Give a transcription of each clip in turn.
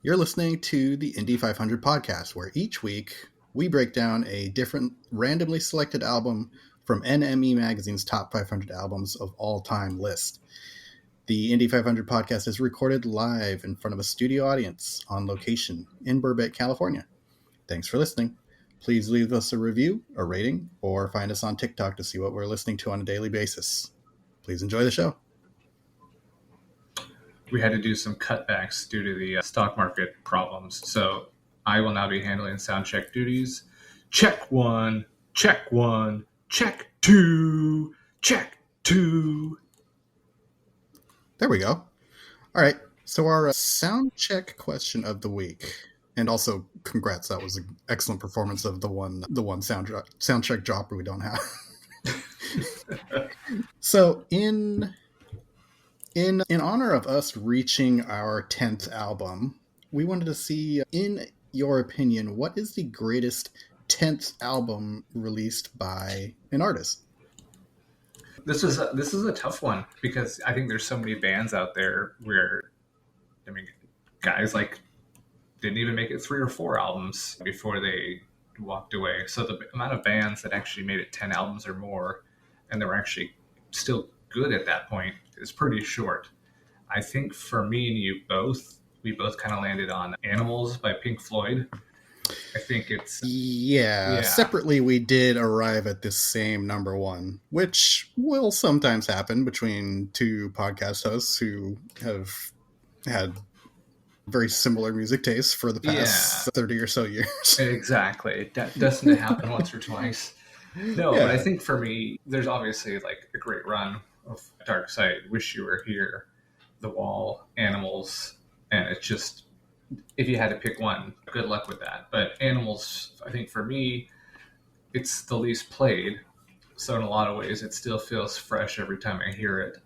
You're listening to the Indie 500 podcast, where each week we break down a different randomly selected album from NME Magazine's top 500 albums of all time list. The Indie 500 podcast is recorded live in front of a studio audience on location in Burbank, California. Thanks for listening. Please leave us a review, a rating, or find us on TikTok to see what we're listening to on a daily basis. Please enjoy the show. We had to do some cutbacks due to the stock market problems. So I will now be handling Soundcheck duties. Check one, check one, check two, check two. There we go. All right. So our Soundcheck question of the week, and also congrats, that was an excellent performance of the one Soundcheck dropper we don't have. So in honor of us reaching our 10th album, we wanted to see, in your opinion, what is the greatest 10th album released by an artist? This is a tough one because I think there's so many bands out there where, I mean, guys like didn't even make it 3 or 4 albums before they walked away. So the amount of bands that actually made it 10 albums or more, and they were actually still good at that point, is pretty short. I think for me and you both, we both kind of landed on Animals by Pink Floyd. I think it's... Yeah. Separately, we did arrive at this same number one, which will sometimes happen between two podcast hosts who have had very similar music tastes for the past 30 or so years. Exactly. That doesn't happen once or twice. No, but I think for me, there's obviously like a great run of Dark Side, Wish You Were Here, The Wall, Animals, and it's just, if you had to pick one, good luck with that. But Animals, I think for me, it's the least played, so in a lot of ways it still feels fresh every time I hear it.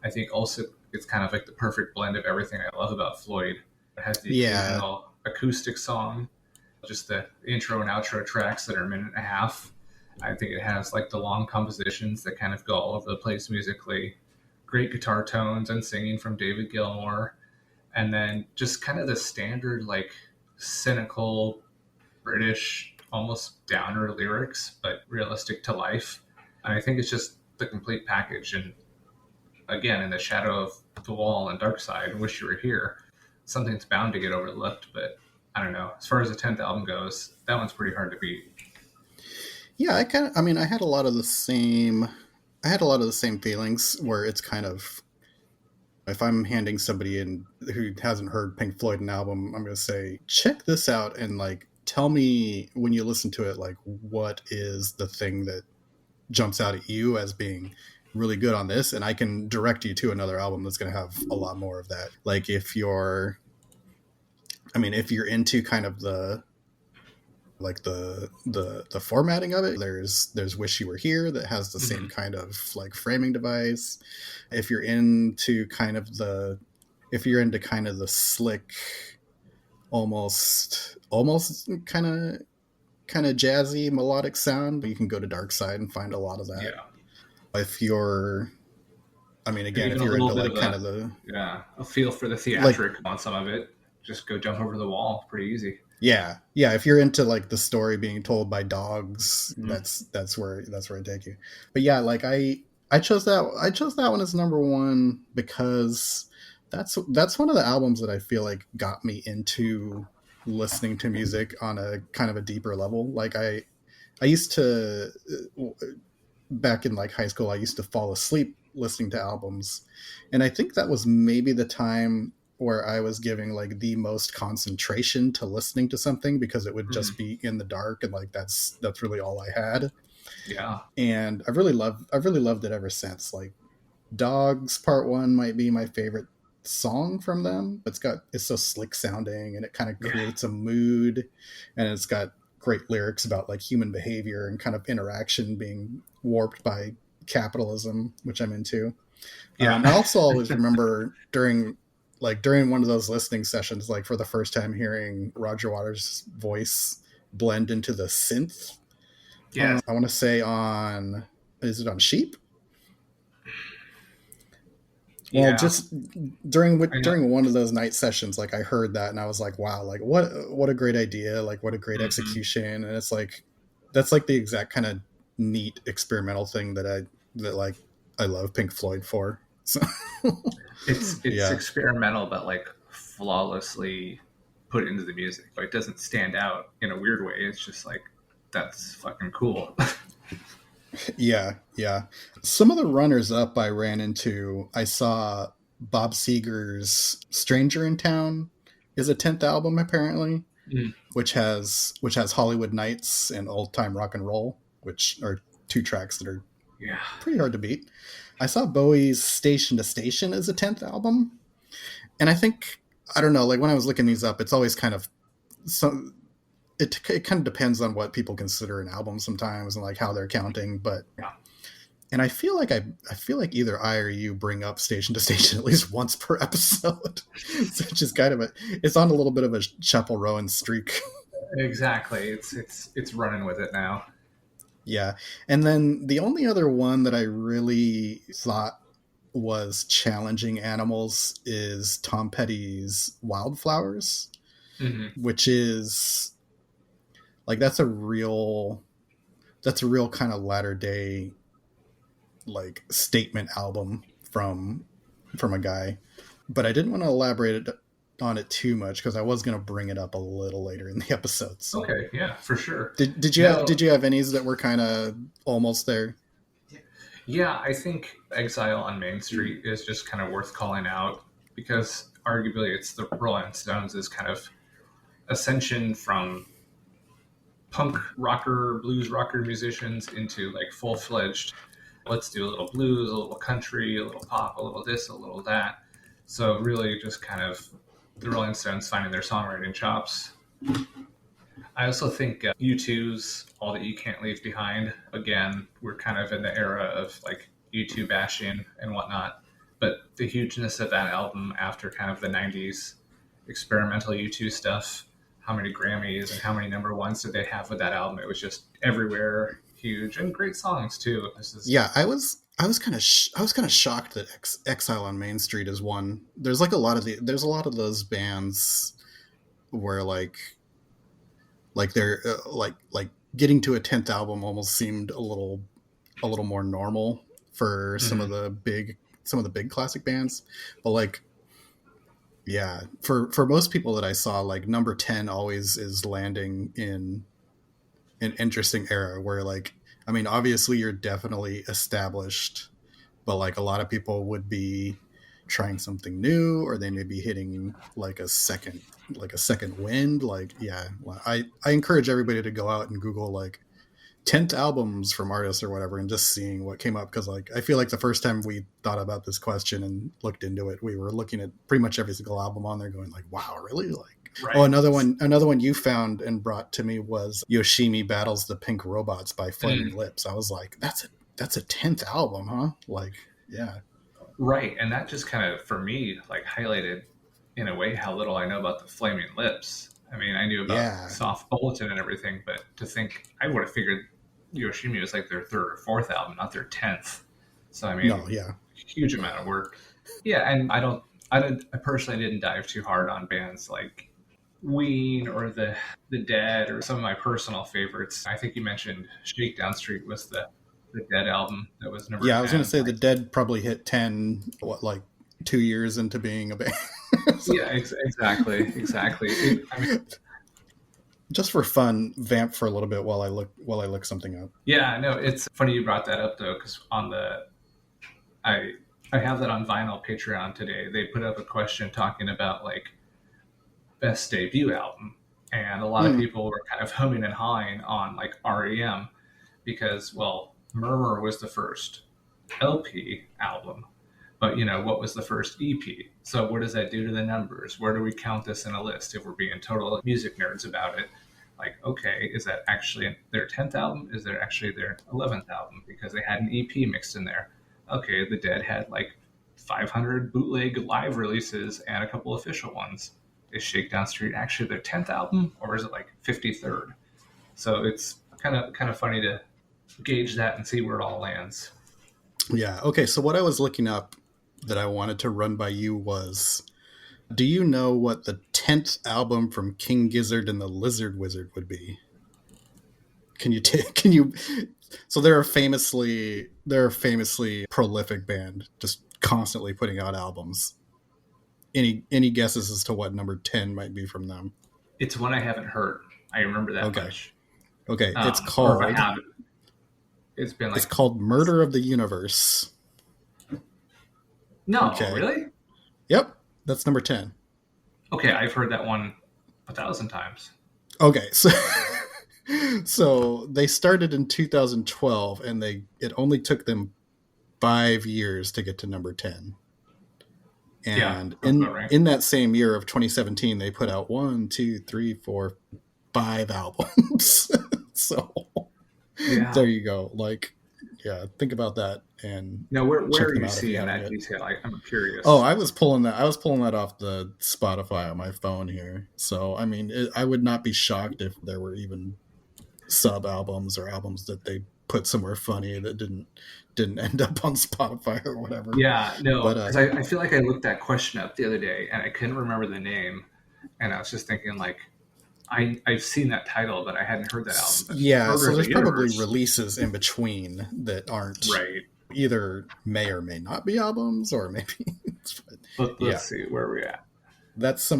I think also it's kind of like the perfect blend of everything I love about Floyd. It has the occasional acoustic song, just the intro and outro tracks that are a minute and a half. I think it has like the long compositions that kind of go all over the place musically. Great guitar tones and singing from David Gilmour. And then just kind of the standard, like, cynical, British, almost downer lyrics, but realistic to life. And I think it's just the complete package. And again, in the shadow of The Wall and Dark Side, Wish You Were Here, something's bound to get overlooked. But I don't know. As far as the 10th album goes, that one's pretty hard to beat. Yeah, I had a lot of the same feelings where it's kind of, if I'm handing somebody in who hasn't heard Pink Floyd an album, I'm going to say, check this out and like, tell me when you listen to it, like, what is the thing that jumps out at you as being really good on this? And I can direct you to another album that's going to have a lot more of that. Like if you're into kind of the formatting of it, there's Wish You Were Here that has the same kind of like framing device. If you're into kind of the slick, almost kind of jazzy melodic sound, you can go to Dark Side and find a lot of that. Yeah. If you're into like kind of the a feel for the theatric on some of it, just go jump over the wall. Pretty easy. Yeah. If you're into like the story being told by dogs, that's where I take you. But yeah, like I chose that one as number one because that's one of the albums that I feel like got me into listening to music on a kind of a deeper level. Like I used to, back in like high school, I used to fall asleep listening to albums, and I think that was maybe the time where I was giving like the most concentration to listening to something because it would just be in the dark and like that's really all I had. Yeah. And I've really loved it ever since. Like Dogs Part 1 might be my favorite song from them. It's so slick sounding and it kind of creates a mood, and it's got great lyrics about like human behavior and kind of interaction being warped by capitalism, which I'm into. I also always remember during one of those listening sessions, like for the first time hearing Roger Waters' voice blend into the synth. Yeah. I want to say is it on Sheep? Well, Yeah, just during I know. during one of those night sessions, like I heard that and I was like, wow, like what a great idea, like what a great Hmm. execution, and it's like that's like the exact kind of neat experimental thing that like I love Pink Floyd for. So It's yeah, experimental, but like flawlessly put into the music. Like, it doesn't stand out in a weird way. It's just like that's fucking cool. yeah. Some of the runners up I ran into, I saw Bob Seger's "Stranger in Town" is a 10th album apparently, Mm, which has Hollywood Nights and Old Time Rock and Roll, which are two tracks that are yeah. pretty hard to beat. I saw Bowie's Station to Station as a 10th album, and I think I don't know, like when I was looking these up, it's always kind of so it kind of depends on what people consider an album sometimes and like how they're counting, but Yeah. and I feel like either I or you bring up Station to Station at least once per episode. So it's just kind of it's on a little bit of a Chapel Rowan streak. Exactly. It's running with it now. Yeah. And then the only other one that I really thought was challenging animals is Tom Petty's Wildflowers, Hmm. which is like that's a real kind of latter day like statement album from a guy. But I didn't want to elaborate on it too much because I was going to bring it up a little later in the episode. So Okay, yeah, for sure. did No, you have any's that were kind of almost there? yeah, I think Exile on Main Street is just kind of worth calling out because arguably it's the Rolling Stones' kind of ascension from punk rocker, blues rocker musicians into like full fledged, let's do a little blues, a little country, a little pop, a little this, a little that. So really just kind of the Rolling Stones finding their songwriting chops. I also think U2's All That You Can't Leave Behind, again, we're kind of in the era of like U2 bashing and whatnot. But the hugeness of that album after kind of the 90s experimental U2 stuff, how many Grammys and how many number ones did they have with that album? It was just everywhere, huge, and great songs too. This is, Yeah, I was kind of shocked that Exile on Main Street is one. There's like a lot of there's a lot of those bands where like they're like getting to a 10th album almost seemed a little more normal for mm, some of the big classic bands, but like yeah, for most people that I saw, like number 10 always is landing in an interesting era where like I mean obviously you're definitely established, but like a lot of people would be trying something new or they may be hitting like a second wind. Like yeah, well, I encourage everybody to go out and Google like 10th albums from artists or whatever and just seeing what came up, because like I feel like the first time we thought about this question and looked into it, we were looking at pretty much every single album on there going like wow, really? Like oh, right. another one you found and brought to me was Yoshimi Battles the Pink Robots by Flaming Mm, Lips. I was like that's a 10th album, huh? Like yeah. right. And that just kind of, for me, like highlighted in a way how little I know about the Flaming Lips. I mean, I knew about Yeah. Soft Bulletin and everything, but to think, I would have figured Yoshimi was like their third or fourth album, not their 10th. So, I mean, No, yeah. huge amount of work. Yeah, and I personally didn't dive too hard on bands like Ween or the Dead or some of my personal favorites. I think you mentioned Shakedown Street was the Dead album that was number Yeah, I was gonna 10. say the Dead probably hit 10 what like 2 years into being a band. So, Yeah, exactly. I mean, just for fun, vamp for a little bit while I look something up. yeah, no, it's funny you brought that up though, because on the I I have that on vinyl Patreon today. They put up a question talking about like best debut album, and a lot of Mm. people were kind of humming and hawing on like REM because well, Murmur was the first LP album, but you know what was the first EP? So what does that do to the numbers? Where do we count this in a list if we're being total music nerds about it? Like, okay, is that actually their 10th album? Is there actually their 11th album? Because they had an EP mixed in there. Okay, the Dead had like 500 bootleg live releases and a couple official ones. Is Shakedown Street actually their 10th album, or is it like 53rd? So it's kind of funny to gauge that and see where it all lands. Yeah. Okay. So what I was looking up that I wanted to run by you was, do you know what the 10th album from King Gizzard and the Lizard Wizard would be? Can you so they're a famously prolific band, just constantly putting out albums. Any guesses as to what number 10 might be from them? It's one I haven't heard. I remember that much. Okay, it's called, or if I have, it's been like, it's called Murder of the Universe. No, really? Yep, that's number 10. Okay, I've heard that one 1,000 times. Okay, so they started in 2012, and it only took them 5 years to get to number 10. And in that same year of 2017, they put out 1, 2, 3, 4, 5 albums. So there you go. Like, yeah, think about that. And now, where are you seeing that detail? I'm curious. Oh, I was pulling that off the Spotify on my phone here. So I mean, I would not be shocked if there were even sub albums or albums that they put somewhere funny that didn't end up on Spotify or whatever. Yeah, no, because I feel like I looked that question up the other day and I couldn't remember the name, and I was just thinking like, I've seen that title, but I hadn't heard that album. Yeah, so there's probably releases in between that aren't either may or may not be albums, or maybe. Let's see where we're at. That's a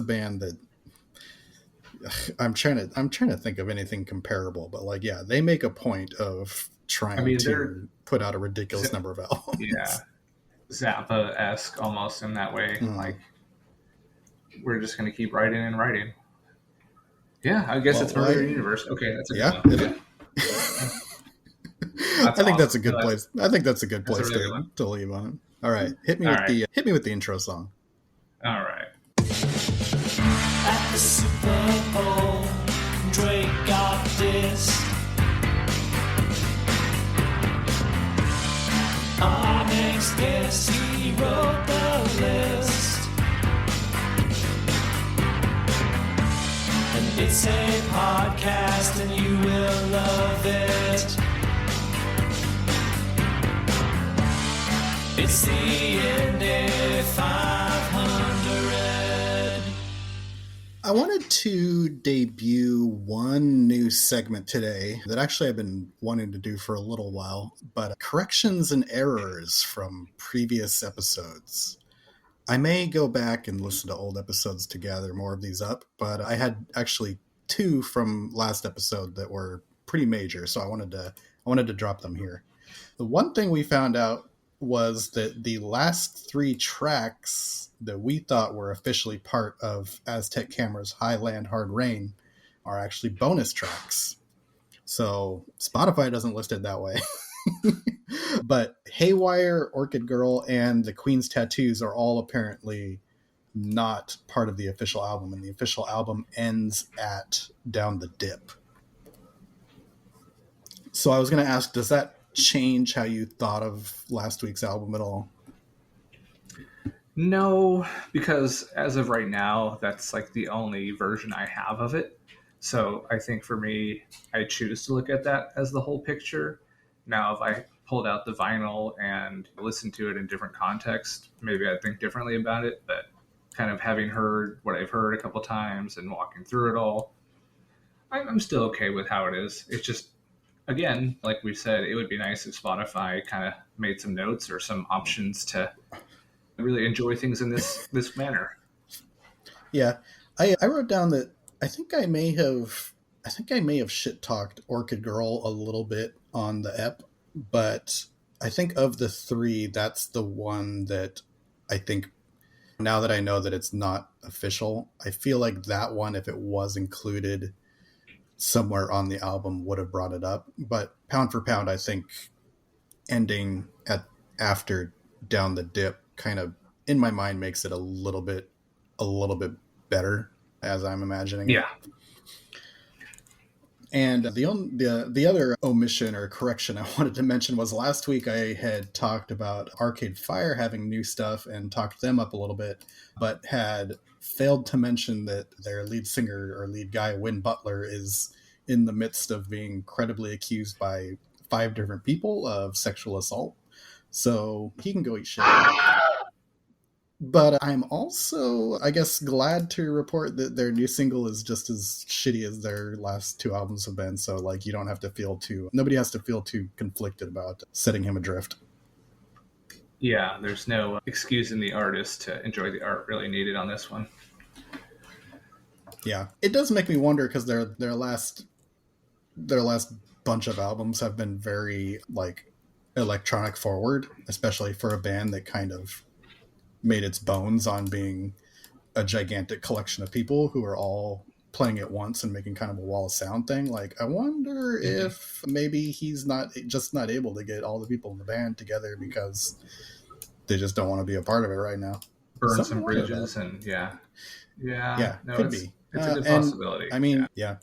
band that I'm trying to think of anything comparable, but like, yeah, they make a point of trying to put out a ridiculous number of albums. Yeah, Zappa-esque almost in that way. Like, we're just going to keep writing and writing. Yeah, I guess it's Murder Universe. Okay, that's a good one. I think that's a good place. I think that's a good place to leave on it. All right, hit me with the intro song. All right. At the Super Bowl, Drake got dissed. Our next guest, he wrote the list. And it's a podcast and you will love it. It's the Indy 500. I wanted to debut one new segment today that actually I've been wanting to do for a little while, but corrections and errors from previous episodes. I may go back and listen to old episodes to gather more of these up, but I had actually 2 from last episode that were pretty major, so I wanted to drop them here. The one thing we found out was that the last 3 tracks that we thought were officially part of Aztec Camera's Highland Hard Rain are actually bonus tracks. So Spotify doesn't list it that way. But Haywire, Orchid Girl, and The Queen's Tattoos are all apparently not part of the official album, and the official album ends at Down the Dip. So I was going to ask, does that change how you thought of last week's album at all? No, because as of right now, that's like the only version I have of it. So I think for me, I choose to look at that as the whole picture. Now, if I pulled out the vinyl and listened to it in different context, maybe I'd think differently about it. But kind of having heard what I've heard a couple times and walking through it all, I'm still okay with how it is. It's just, again, like we said, it would be nice if Spotify kind of made some notes or some options to really enjoy things in this manner. Yeah, I wrote down that I think I may have shit talked Orchid Girl a little bit on the ep, but I think of the 3, that's the one that I think, now that I know that it's not official, I feel like that one, if it was included somewhere on the album, would have brought it up. But pound for pound, I think ending after Down the Dip kind of in my mind makes it a little bit better, as I'm imagining. Yeah. And the other omission or correction I wanted to mention was last week I had talked about Arcade Fire having new stuff and talked them up a little bit, but had failed to mention that their lead singer or lead guy, Win Butler, is in the midst of being credibly accused by 5 different people of sexual assault. So he can go eat shit. But I'm also, I guess, glad to report that their new single is just as shitty as their last two albums have been. So, like, you don't have to feel nobody has to feel too conflicted about setting him adrift. Yeah, there's no excusing the artist to enjoy the art really needed on this one. Yeah, it does make me wonder because their last bunch of albums have been very, like, electronic forward, especially for a band that kind of made its bones on being a gigantic collection of people who are all playing at once and making kind of a wall of sound thing. Like, I wonder if maybe he's not able to get all the people in the band together because they just don't want to be a part of it right now. Burn some bridges and no, could be. It's a good possibility. I mean, I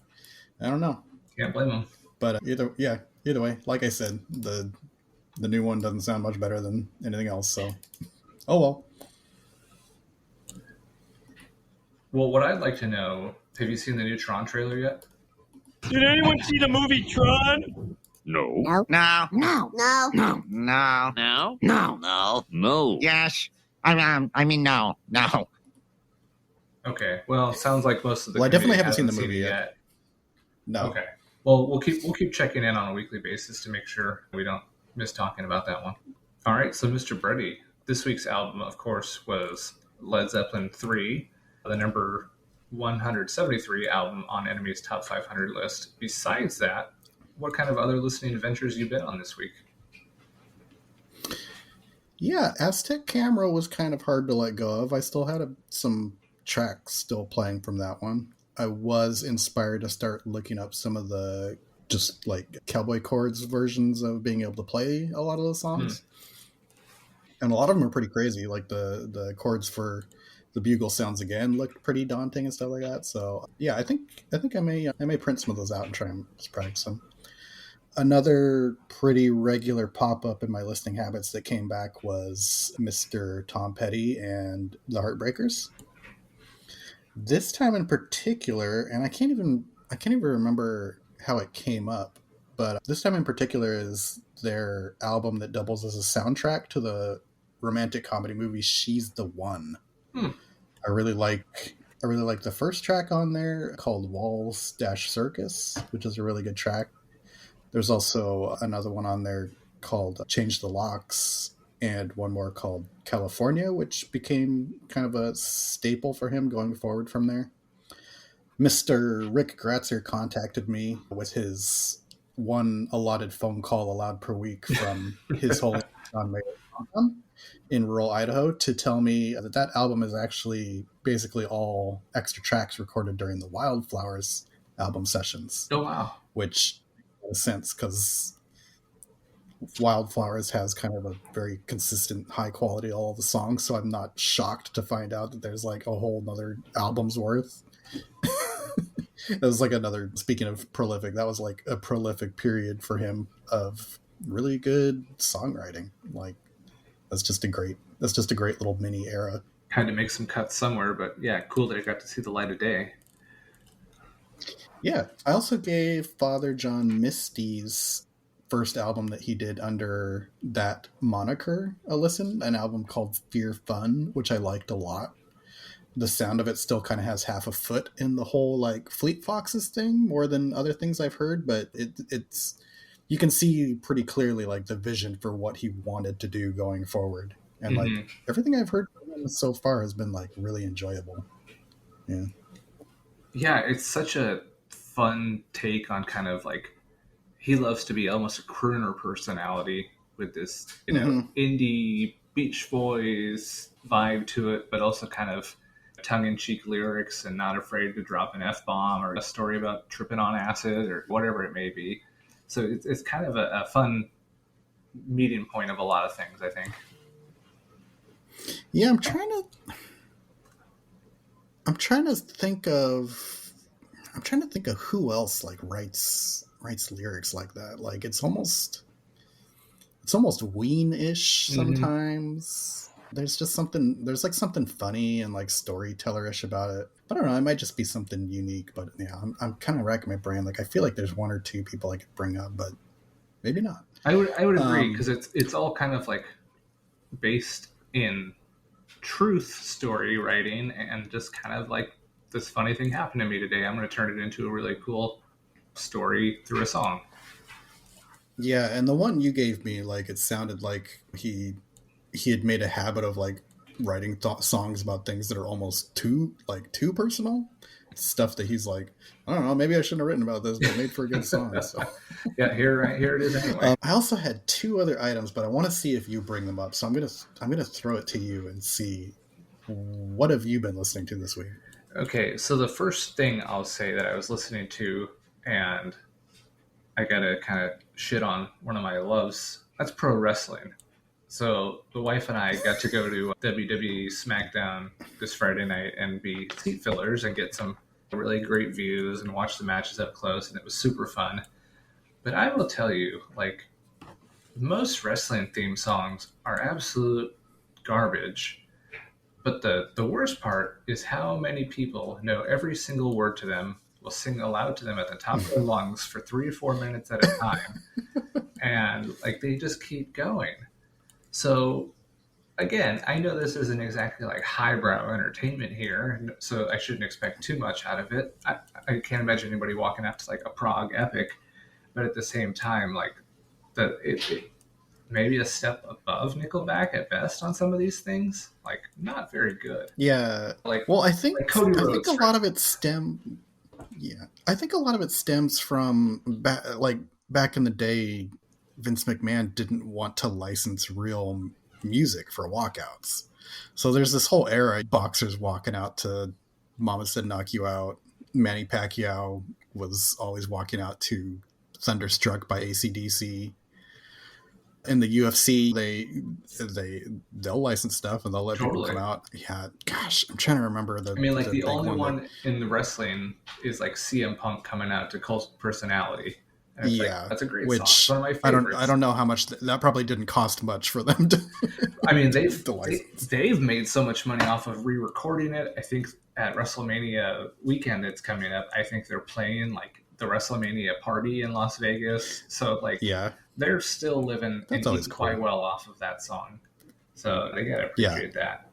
don't know. Can't blame them. But either way, like I said, the new one doesn't sound much better than anything else. So, oh well. Well, what I'd like to know, have you seen the new Tron trailer yet? Did anyone see the movie Tron? No. No. No. No. No. No. No. No. No. No. No. Yes. I mean, no. No. Okay. Well, it sounds like most of the. Well, I definitely haven't seen the movie yet. No. Okay. Well, we'll keep checking in on a weekly basis to make sure we don't miss talking about that one. All right. So, Mr. Brady, this week's album, of course, was Led Zeppelin 3, the number 173 album on Enemy's Top 500 list. Besides that, what kind of other listening adventures you've been on this week? Yeah, Aztec Camera was kind of hard to let go of. I still had some tracks still playing from that one. I was inspired to start looking up some of the just like cowboy chords versions of being able to play a lot of the songs. And a lot of them are pretty crazy. Like the chords for The Bugle Sounds Again looked pretty daunting and stuff like that. So yeah, I think I may print some of those out and try and just practice them. Another pretty regular pop-up in my listening habits that came back was Mr. Tom Petty and the Heartbreakers. This time in particular, and I can't even remember how it came up, but this time in particular is their album that doubles as a soundtrack to the romantic comedy movie She's the One. I really like the first track on there called Walls-Circus, which is a really good track. There's also another one on there called Change the Locks, and one more called California, which became kind of a staple for him going forward from there. Mr. Rick Gratzer contacted me with his one allotted phone call allowed per week from his whole in rural Idaho to tell me that album is actually basically all extra tracks recorded during the Wildflowers album sessions. Oh, wow. Which makes sense because Wildflowers has kind of a very consistent high quality all of the songs, so I'm not shocked to find out that there's like a whole nother album's worth. It was like another, speaking of prolific, that was like a prolific period for him of really good songwriting. Like that's just a great little mini era. Had to make some cuts somewhere, but yeah, cool that it got to see the light of day. Yeah, I also gave Father John Misty's first album that he did under that moniker a listen, an album called Fear Fun, which I liked a lot. The sound of it still kind of has half a foot in the whole like Fleet Foxes thing more than other things I've heard, but it's you can see pretty clearly like the vision for what he wanted to do going forward. And like everything I've heard from him so far has been like really enjoyable. Yeah. Yeah, it's such a fun take on kind of like he loves to be almost a crooner personality with this, indie Beach Boys vibe to it, but also kind of tongue-in-cheek lyrics and not afraid to drop an F-bomb or a story about tripping on acid or whatever it may be. So it's kind of a fun medium point of a lot of things, I think. Yeah, I'm trying to think of who else like writes lyrics like that. Like it's almost Ween-ish sometimes. There's something funny and like storyteller-ish about it. I don't know, it might just be something unique, but yeah, I'm kind of racking my brain. Like I feel like there's one or two people I could bring up, but maybe not. I would agree because it's all kind of like based in truth story writing and just kind of like, this funny thing happened to me today. I'm going to turn it into a really cool story through a song. Yeah, and the one you gave me, like, it sounded like he had made a habit of like writing songs about things that are almost too personal. Stuff that he's like, I don't know, maybe I shouldn't have written about this, but made for a good song. So yeah, here it is anyway. I also had two other items, but I want to see if you bring them up. So I'm gonna throw it to you and see, what have you been listening to this week? Okay, so the first thing I'll say that I was listening to, and I gotta kind of shit on one of my loves, that's pro wrestling. So the wife and I got to go to WWE SmackDown this Friday night and be seat fillers and get some really great views and watch the matches up close, and it was super fun. But I will tell you, like, most wrestling theme songs are absolute garbage. But the worst part is how many people know every single word to them, will sing aloud to them at the top of their lungs for 3 or 4 minutes at a time. And like, they just keep going. So again, I know this isn't exactly like highbrow entertainment here, so I shouldn't expect too much out of it. I can't imagine anybody walking out to like a prog epic, but at the same time, like, it maybe a step above Nickelback at best on some of these things. Like, not very good. Yeah. Like, well, I think like Cody Rhodes, I think a lot of it stems from back in the day. Vince McMahon didn't want to license real music for walkouts. So there's this whole era of boxers walking out to Mama Said Knock You Out. Manny Pacquiao was always walking out to Thunderstruck by AC/DC. In the UFC, they'll license stuff and they'll let people come out. Yeah, gosh, I'm trying to remember the only one in the wrestling is like CM Punk coming out to Cult Personality. Yeah, like, that's a great song. Which it's one of my favorites. I don't know how much that probably didn't cost much for them to. I mean, they've made so much money off of re-recording it. I think at WrestleMania weekend that's coming up, I think they're playing like the WrestleMania party in Las Vegas. So like, yeah, they're still living and eating quite well off of that song. So I gotta appreciate that.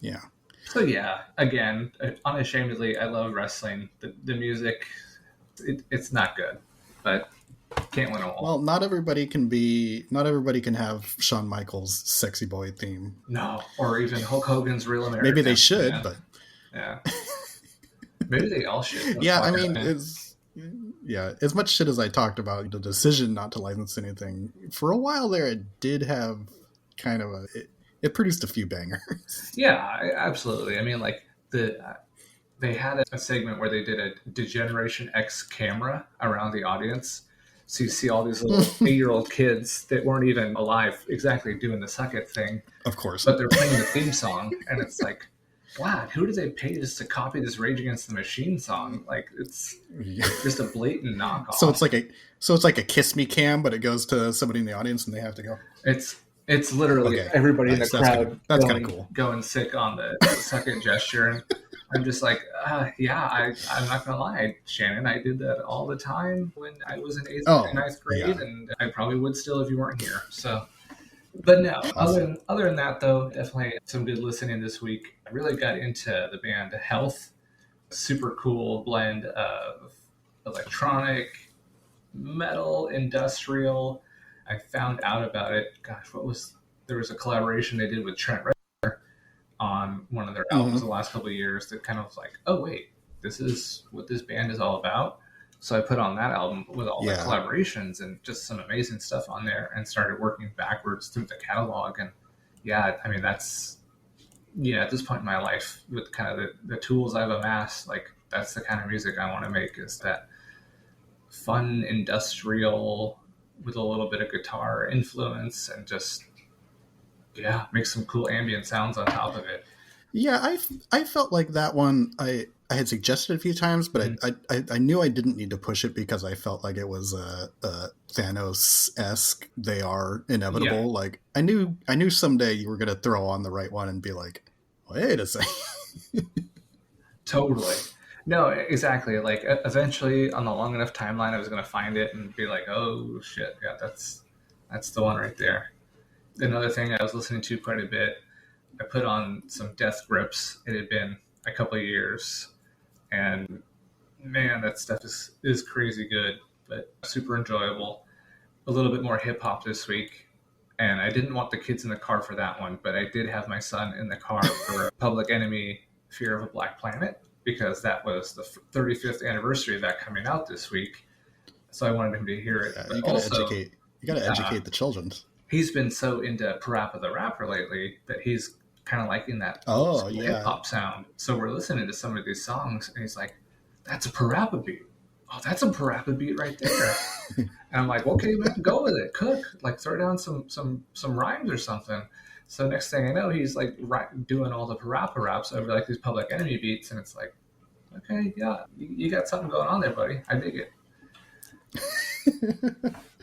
Yeah. So yeah, again, unashamedly, I love wrestling. The music, it's not good. But can't win them all. Well, not everybody can have Shawn Michaels' Sexy Boy theme. No, or even Hulk Hogan's Real America. Maybe they should, but yeah, maybe they all should. Yeah, I mean, as much shit as I talked about the decision not to license anything, for a while there, it did have kind of it produced a few bangers. Yeah, absolutely. I mean, like they had a segment where they did a Degeneration X camera around the audience. So you see all these little 8-year-old kids that weren't even alive exactly doing the suck it thing. Of course. But they're playing the theme song. And it's like, wow, who did they pay just to copy this Rage Against the Machine song? Like, it's just a blatant knockoff. So it's like a Kiss Me cam, but it goes to somebody in the audience and they have to go. It's literally everybody in the crowd that's kind of cool. Going sick on the suck it gesture. And I'm just like, I'm not gonna lie, Shannon, I did that all the time when I was in 8th and 9th grade, and I probably would still if you weren't here. So, but no, awesome. other than that though, definitely some good listening this week. I really got into the band Health. Super cool blend of electronic, metal, industrial. I found out about it. Gosh, there was a collaboration they did with Trent Reznor on one of their albums the last couple of years that kind of like, oh wait, this is what this band is all about. So I put on that album with all the collaborations and just some amazing stuff on there, and started working backwards through the catalog. And I mean, that's at this point in my life, with kind of the tools I've amassed, like that's the kind of music I want to make, is that fun industrial with a little bit of guitar influence, and just make some cool ambient sounds on top of it. Yeah, I felt like that one I had suggested a few times, but I knew I didn't need to push it because I felt like it was a Thanos-esque. They are inevitable. Yeah. Like I knew someday you were going to throw on the right one and be like, wait a second. Totally. No, exactly. Like eventually on the long enough timeline, I was going to find it and be like, oh shit, yeah, that's the one right there. Another thing I was listening to quite a bit, I put on some Death Grips. It had been a couple of years, and man, that stuff is crazy good, but super enjoyable. A little bit more hip hop this week, and I didn't want the kids in the car for that one, but I did have my son in the car for Public Enemy, Fear of a Black Planet, because that was the 35th anniversary of that coming out this week. So I wanted him to hear it. Yeah, you gotta educate the children. He's been so into Parappa the Rapper lately that he's kind of liking that hip hop sound. So we're listening to some of these songs, and he's like, "That's a Parappa beat. Oh, that's a Parappa beat right there." And I'm like, "Okay, man, go with it. Cook, like throw down some rhymes or something." So next thing I know, he's like doing all the Parappa raps over like these Public Enemy beats, and it's like, okay, yeah, you got something going on there, buddy. I dig it.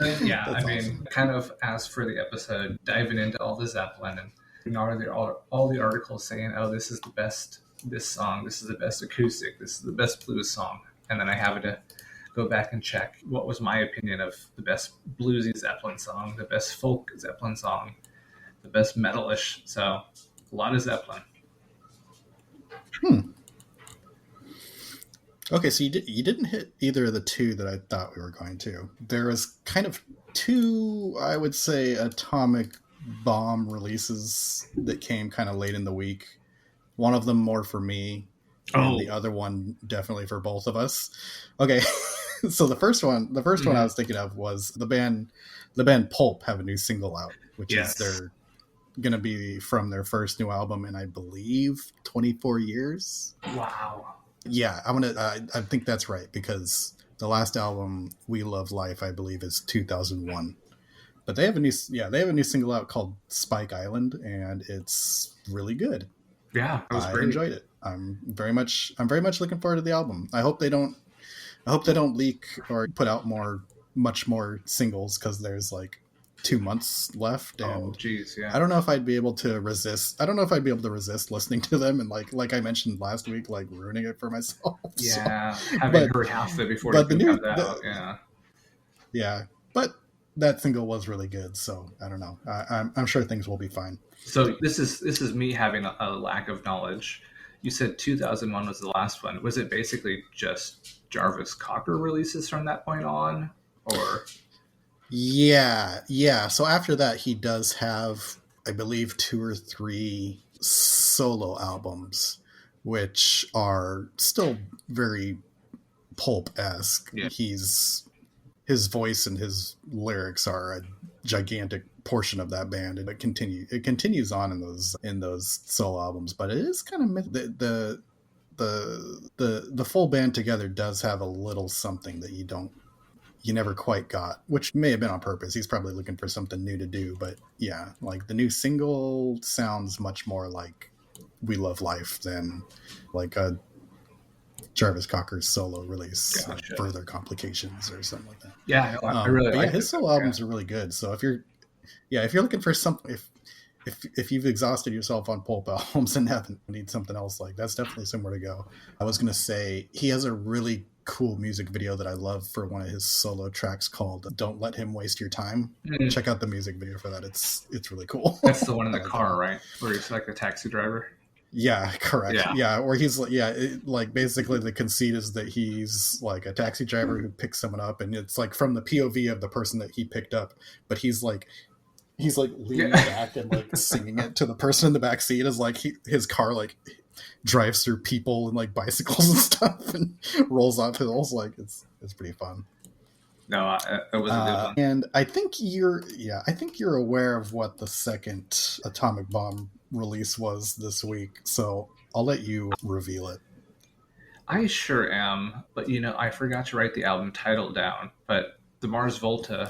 And yeah, I mean, awesome. Kind of as for the episode, diving into all the Zeppelin and all the articles saying, "Oh, this is the best. This song. This is the best acoustic. This is the best blues song." And then I have to go back and check what was my opinion of the best bluesy Zeppelin song, the best folk Zeppelin song, the best metalish. So a lot of Zeppelin. Okay, so you didn't hit either of the two that I thought we were going to. There was kind of two, I would say, atomic bomb releases that came kind of late in the week. One of them more for me, and the other one definitely for both of us. Okay, so the first one I was thinking of was the band Pulp have a new single out, which is they're going to be from their first new album in, I believe, 24 years. Wow. Yeah, I think that's right, because the last album, We Love Life, I believe, is 2001. But they have a new single out called Spike Island, and it's really good. Yeah, I enjoyed it. I'm very much looking forward to the album. I hope they don't leak or put out much more singles, because there's like 2 months left, and I don't know if I'd be able to resist listening to them, and like I mentioned last week, like ruining it for myself. Yeah, having heard half of it before it comes out. Yeah, but that single was really good, so I don't know. I'm sure things will be fine. So this is me having a lack of knowledge. You said 2001 was the last one. Was it basically just Jarvis Cocker releases from that point on, or? Yeah. So after that, he does have, I believe, 2 or 3 solo albums, which are still very Pulp-esque. Yeah. His voice and his lyrics are a gigantic portion of that band, and it continues on in those solo albums. But it is kind of the full band together does have a little something that you never quite got, which may have been on purpose. He's probably looking for something new to do, but yeah, like the new single sounds much more like We Love Life than like a Jarvis Cocker's solo release, like Further Complications or something like that. Yeah, I really like his solo albums are really good. So if you're looking for something, if you've exhausted yourself on Pulp albums and need something else, like that's definitely somewhere to go. I was gonna say he has a really cool music video that I love for one of his solo tracks called "Don't Let Him Waste Your Time." Check out the music video for that. It's really cool. That's the one in the car, right? Where he's like a taxi driver. Yeah, correct. Yeah, where he's like basically the conceit is that he's like a taxi driver who picks someone up, and it's like from the POV of the person that he picked up, but he's leaning back and like singing it to the person in the back seat as like his car like drives through people and like bicycles and stuff and rolls off hills. Like it's pretty fun. No, it was a good one. And I think you're aware of what the second Atomic Bomb release was this week, so I'll let you reveal it. I sure am, but I forgot to write the album title down. But the Mars Volta.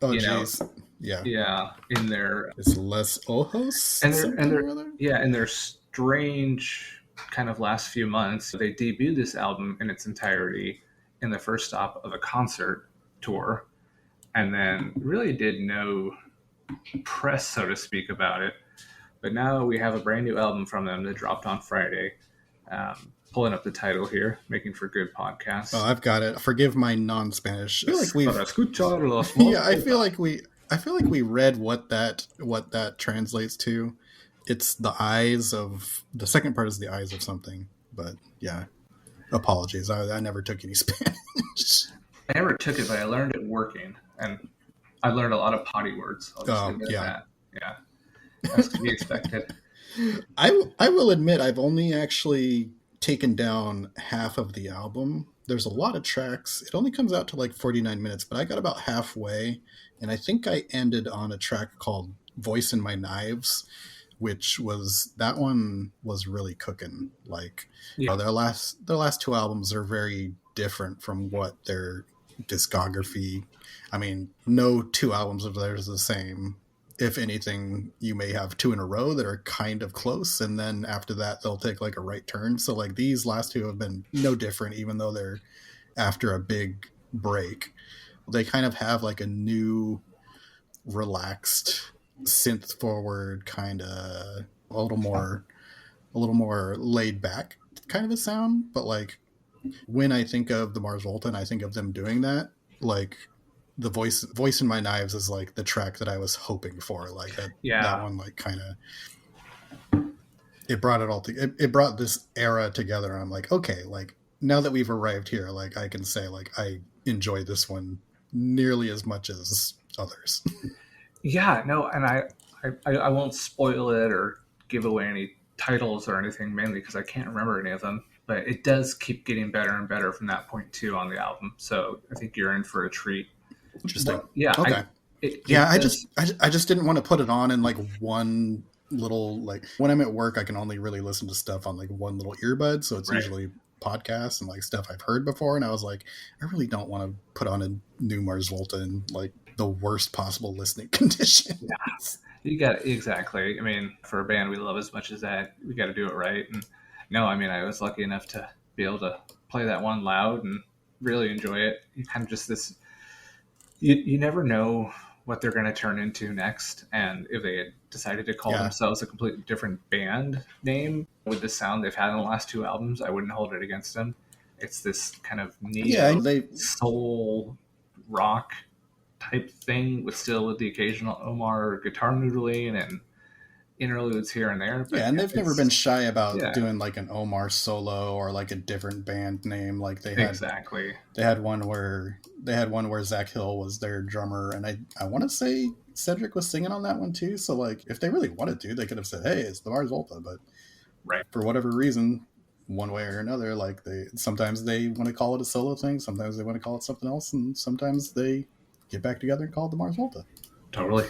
Oh, jeez. Yeah. In their it's Les Ojos, in their strange kind of last few months, they debuted this album in its entirety in the first stop of a concert tour, and then really did no press, so to speak, about it. But now we have a brand new album from them that dropped on Friday. Pulling up the title here, making for good podcasts. Oh, I've got it. Forgive my non-Spanish. I feel like I feel like we read what that translates to. It's the eyes of the second part is the eyes of something, but yeah. Apologies, I never took any Spanish. I never took it, but I learned it working, and I learned a lot of potty words. I'll just leave it at that. Yeah, that's to be expected. I will admit I've only actually taken down half of the album. There's a lot of tracks. It only comes out to like 49 minutes, but I got about halfway, and I think I ended on a track called Voice in My Knives, which was, that one was really cooking. Like, you know, their last two albums are very different from what their discography. I mean, no two albums of theirs are the same. If anything, you may have two in a row that are kind of close, and then after that they'll take like a right turn. So like these last two have been no different, even though they're after a big break. They kind of have like a new relaxed synth forward kind of a little more laid back kind of a sound. But like when I think of the Mars Volta and I think of them doing that, like the voice in My Knives is like the track that I was hoping for. Like that one, like kind of, it brought it all together. It brought this era together. And I'm like, okay, like now that we've arrived here, like I can say like I enjoy this one nearly as much as others. Yeah, no, and I won't spoil it or give away any titles or anything, mainly because I can't remember any of them. But it does keep getting better and better from that point too on the album. So I think you're in for a treat. Interesting. But, yeah. Okay. I just didn't want to put it on in like one little, like when I'm at work, I can only really listen to stuff on like one little earbud. So it's usually podcasts and like stuff I've heard before. And I was like, I really don't want to put on a new Mars Volta in like the worst possible listening conditions. Yeah. You got exactly. I mean, for a band we love as much as that, we got to do it right. And no, I mean, I was lucky enough to be able to play that one loud and really enjoy it. You kind of just this, you never know what they're going to turn into next. And if they had decided to call themselves a completely different band name with the sound they've had in the last two albums, I wouldn't hold it against them. It's this kind of soul rock type thing with the occasional Omar guitar noodling and interludes here and there. But and they've never been shy about doing like an Omar solo or like a different band name. Like they had one where Zach Hill was their drummer, and I want to say Cedric was singing on that one too. So like if they really wanted to, they could have said, hey, it's the Mars Volta, but for whatever reason, one way or another, like sometimes they want to call it a solo thing, sometimes they want to call it something else, and sometimes they get back together and call it the Mars Volta. Totally.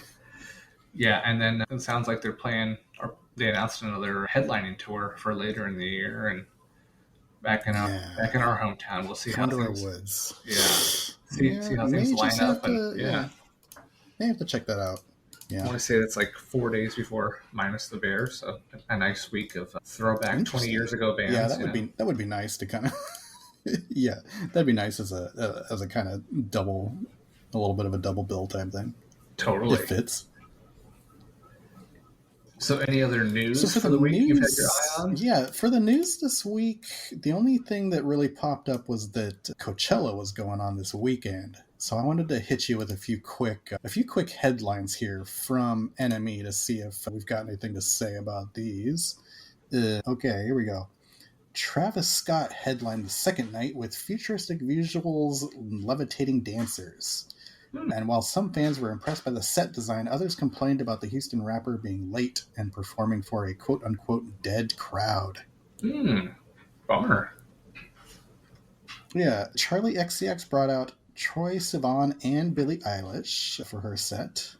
Yeah, and then it sounds like they're playing, or they announced another headlining tour for later in the year, and back in our hometown. We'll see how things. Woods. Yeah. See how things line up. May have to check that out. Yeah. I want to say that's like 4 days before Minus the Bears, so a nice week of throwback 20 years ago bands. Yeah, that would be nice to kind of. Yeah, that'd be nice as a kind of a little bit of a double bill type thing. Totally. It fits. So any other news for the week you've had your eye on? Yeah, for the news this week, the only thing that really popped up was that Coachella was going on this weekend. So I wanted to hit you with a few quick headlines here from NME to see if we've got anything to say about these. Okay, here we go. Travis Scott headlined the second night with futuristic visuals and levitating dancers. And while some fans were impressed by the set design, others complained about the Houston rapper being late and performing for a quote-unquote dead crowd. Bummer. Yeah, Charlie XCX brought out Troye Sivan and Billie Eilish for her set.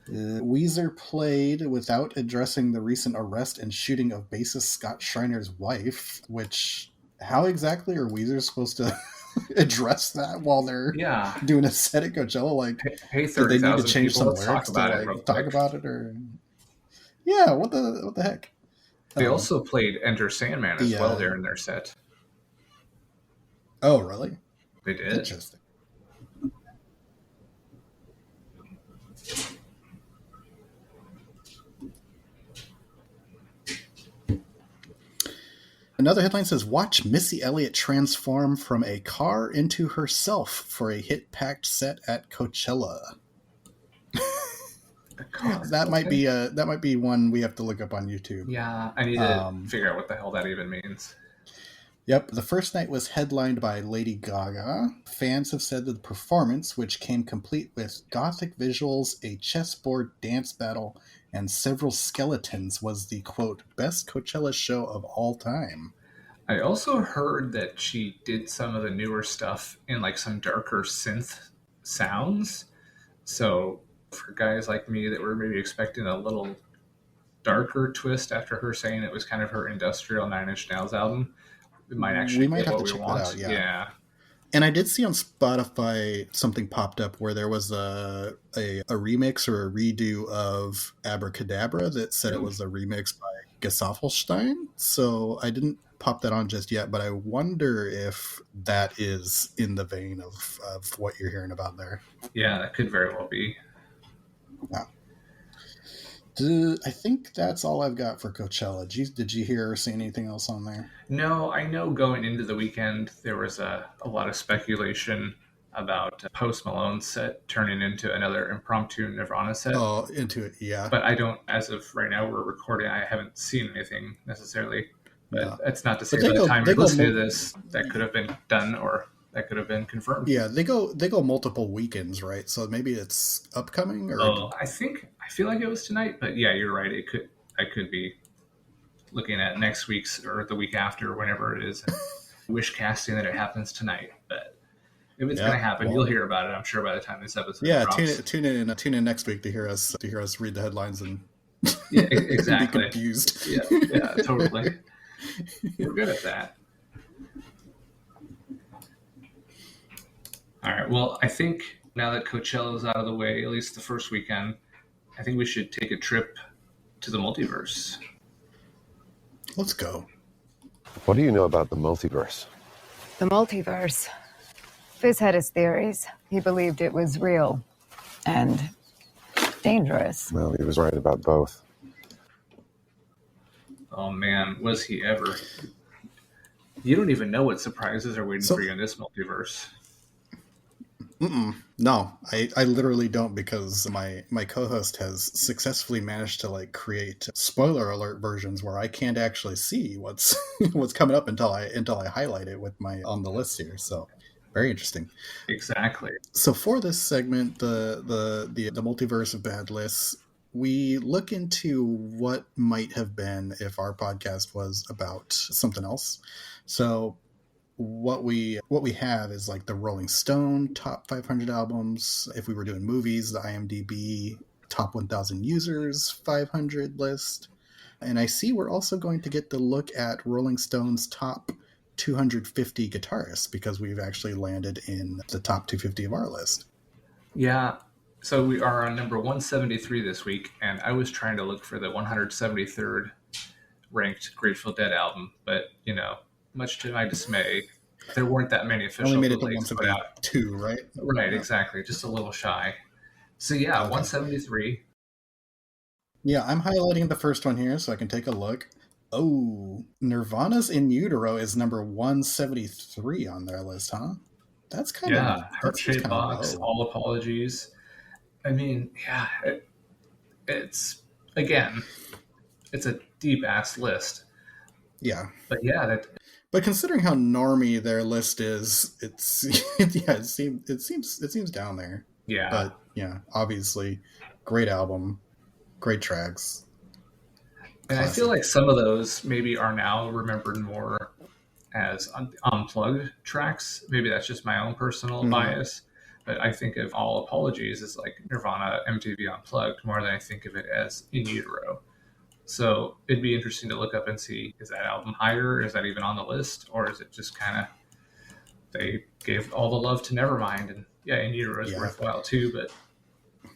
Weezer played without addressing the recent arrest and shooting of bassist Scott Schreiner's wife, which, how exactly are Weezer supposed to address that while they're doing a set at Coachella? Like, hey, do they need to change some lyrics to like, talk about it, or what the heck? They also played Enter Sandman as well there in their set. Oh, really? They did. Interesting. Another headline says, watch Missy Elliott transform from a car into herself for a hit-packed set at Coachella. That might be one we have to look up on YouTube. Yeah, I need to figure out what the hell that even means. Yep, the first night was headlined by Lady Gaga. Fans have said that the performance, which came complete with gothic visuals, a chessboard dance battle, and several skeletons, was the, quote, best Coachella show of all time. I also heard that she did some of the newer stuff in like some darker synth sounds. So for guys like me that were maybe expecting a little darker twist after her saying it was kind of her industrial Nine Inch Nails album, it might actually be what we want. Yeah. And I did see on Spotify something popped up where there was a remix or a redo of Abracadabra that said it was a remix by Gesaffelstein. So I didn't pop that on just yet, but I wonder if that is in the vein of what you're hearing about there. Yeah, that could very well be. Yeah. I think that's all I've got for Coachella. Did you hear or see anything else on there? No, I know going into the weekend, there was a lot of speculation about Post Malone's set turning into another impromptu Nirvana set. Oh, into it, yeah. But I don't, as of right now, we're recording, I haven't seen anything necessarily. But that's not to say by the time you're listening to this, that could have been done or that could have been confirmed. Yeah, they go multiple weekends, right? So maybe it's upcoming, or I feel like it was tonight, but yeah, you're right. I could be looking at next week's or the week after, whenever it is, wish casting that it happens tonight. But if it's going to happen, you'll hear about it, I'm sure, by the time this episode drops. Tune in next week to hear us read the headlines and exactly. be confused. Yeah, totally. We're good at that. All right. Well, I think now that Coachella is out of the way, at least the first weekend, I think we should take a trip to the multiverse. Let's go. What do you know about the multiverse? The multiverse. Fizz had his theories. He believed it was real and dangerous. Well, he was right about both. Oh, man, was he ever. You don't even know what surprises are waiting for you in this multiverse. No, I literally don't, because my co-host has successfully managed to create spoiler alert versions where I can't actually see what's coming up until I highlight it with my on the list here. So very interesting. Exactly. So for this segment, the Multiverse of Bad Lists, we look into what might have been if our podcast was about something else. So what we have is the Rolling Stone top 500 albums. If we were doing movies, the IMDB top 1,000 users 500 list. And I see we're also going to get to look at Rolling Stone's top 250 guitarists, because we've actually landed in the top 250 of our list. Yeah. So we are on number 173 this week, and I was trying to look for the 173rd ranked Grateful Dead album, but much to my dismay, there weren't that many official Only made it to releases put out. 2, right? Right, exactly. Just a little shy. So yeah, okay. 173. Yeah, I'm highlighting the first one here so I can take a look. Oh, Nirvana's In Utero is number 173 on their list, huh? That's kind of... Yeah, Heart-Shaped Box, All Apologies. I mean, yeah, it's a deep-ass list. Yeah. But yeah, But considering how normie their list is, it seems down there. Yeah. But yeah, obviously, great album, great tracks. And classic. I feel like some of those maybe are now remembered more as unplugged tracks. Maybe that's just my own personal bias. But I think of All Apologies as Nirvana MTV Unplugged more than I think of it as In Utero. So it'd be interesting to look up and see, is that album higher? Is that even on the list? Or is it just kind of, they gave all the love to Nevermind, and yeah, In Utero is worthwhile too, but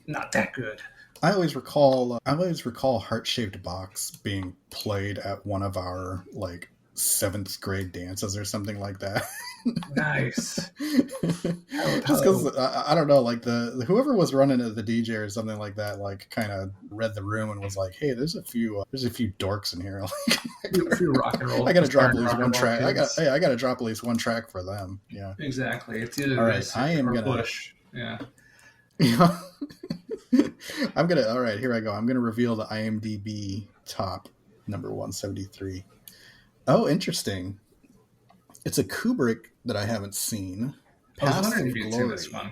not that good. I always recall Heart-Shaped Box being played at one of our 7th grade dances or something like that. Nice. Just because I don't know, whoever was running it, the DJ or something like that, kind of read the room and was like, "Hey, there's a few dorks in here. A few rock and roll. I got to drop at least one track. I got to drop at least one track for them." Yeah, exactly. It's either all right. this or Bush. Yeah. Yeah. All right, here I go. I'm gonna reveal the IMDb top number 173. Oh, interesting. It's a Kubrick that I haven't seen. I was Paths wondering of if you'd seen this Glory.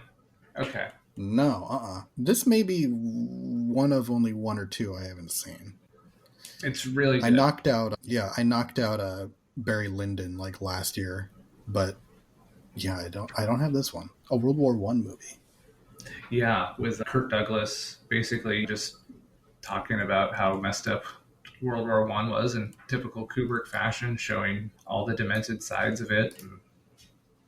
one. Okay. No, This may be one of only one or two I haven't seen. It's really good. I knocked out Barry Lyndon like last year, but yeah, I don't have this one. A World War I movie. Yeah, with Kirk Douglas basically just talking about how messed up World War I was in typical Kubrick fashion, showing all the demented sides of it and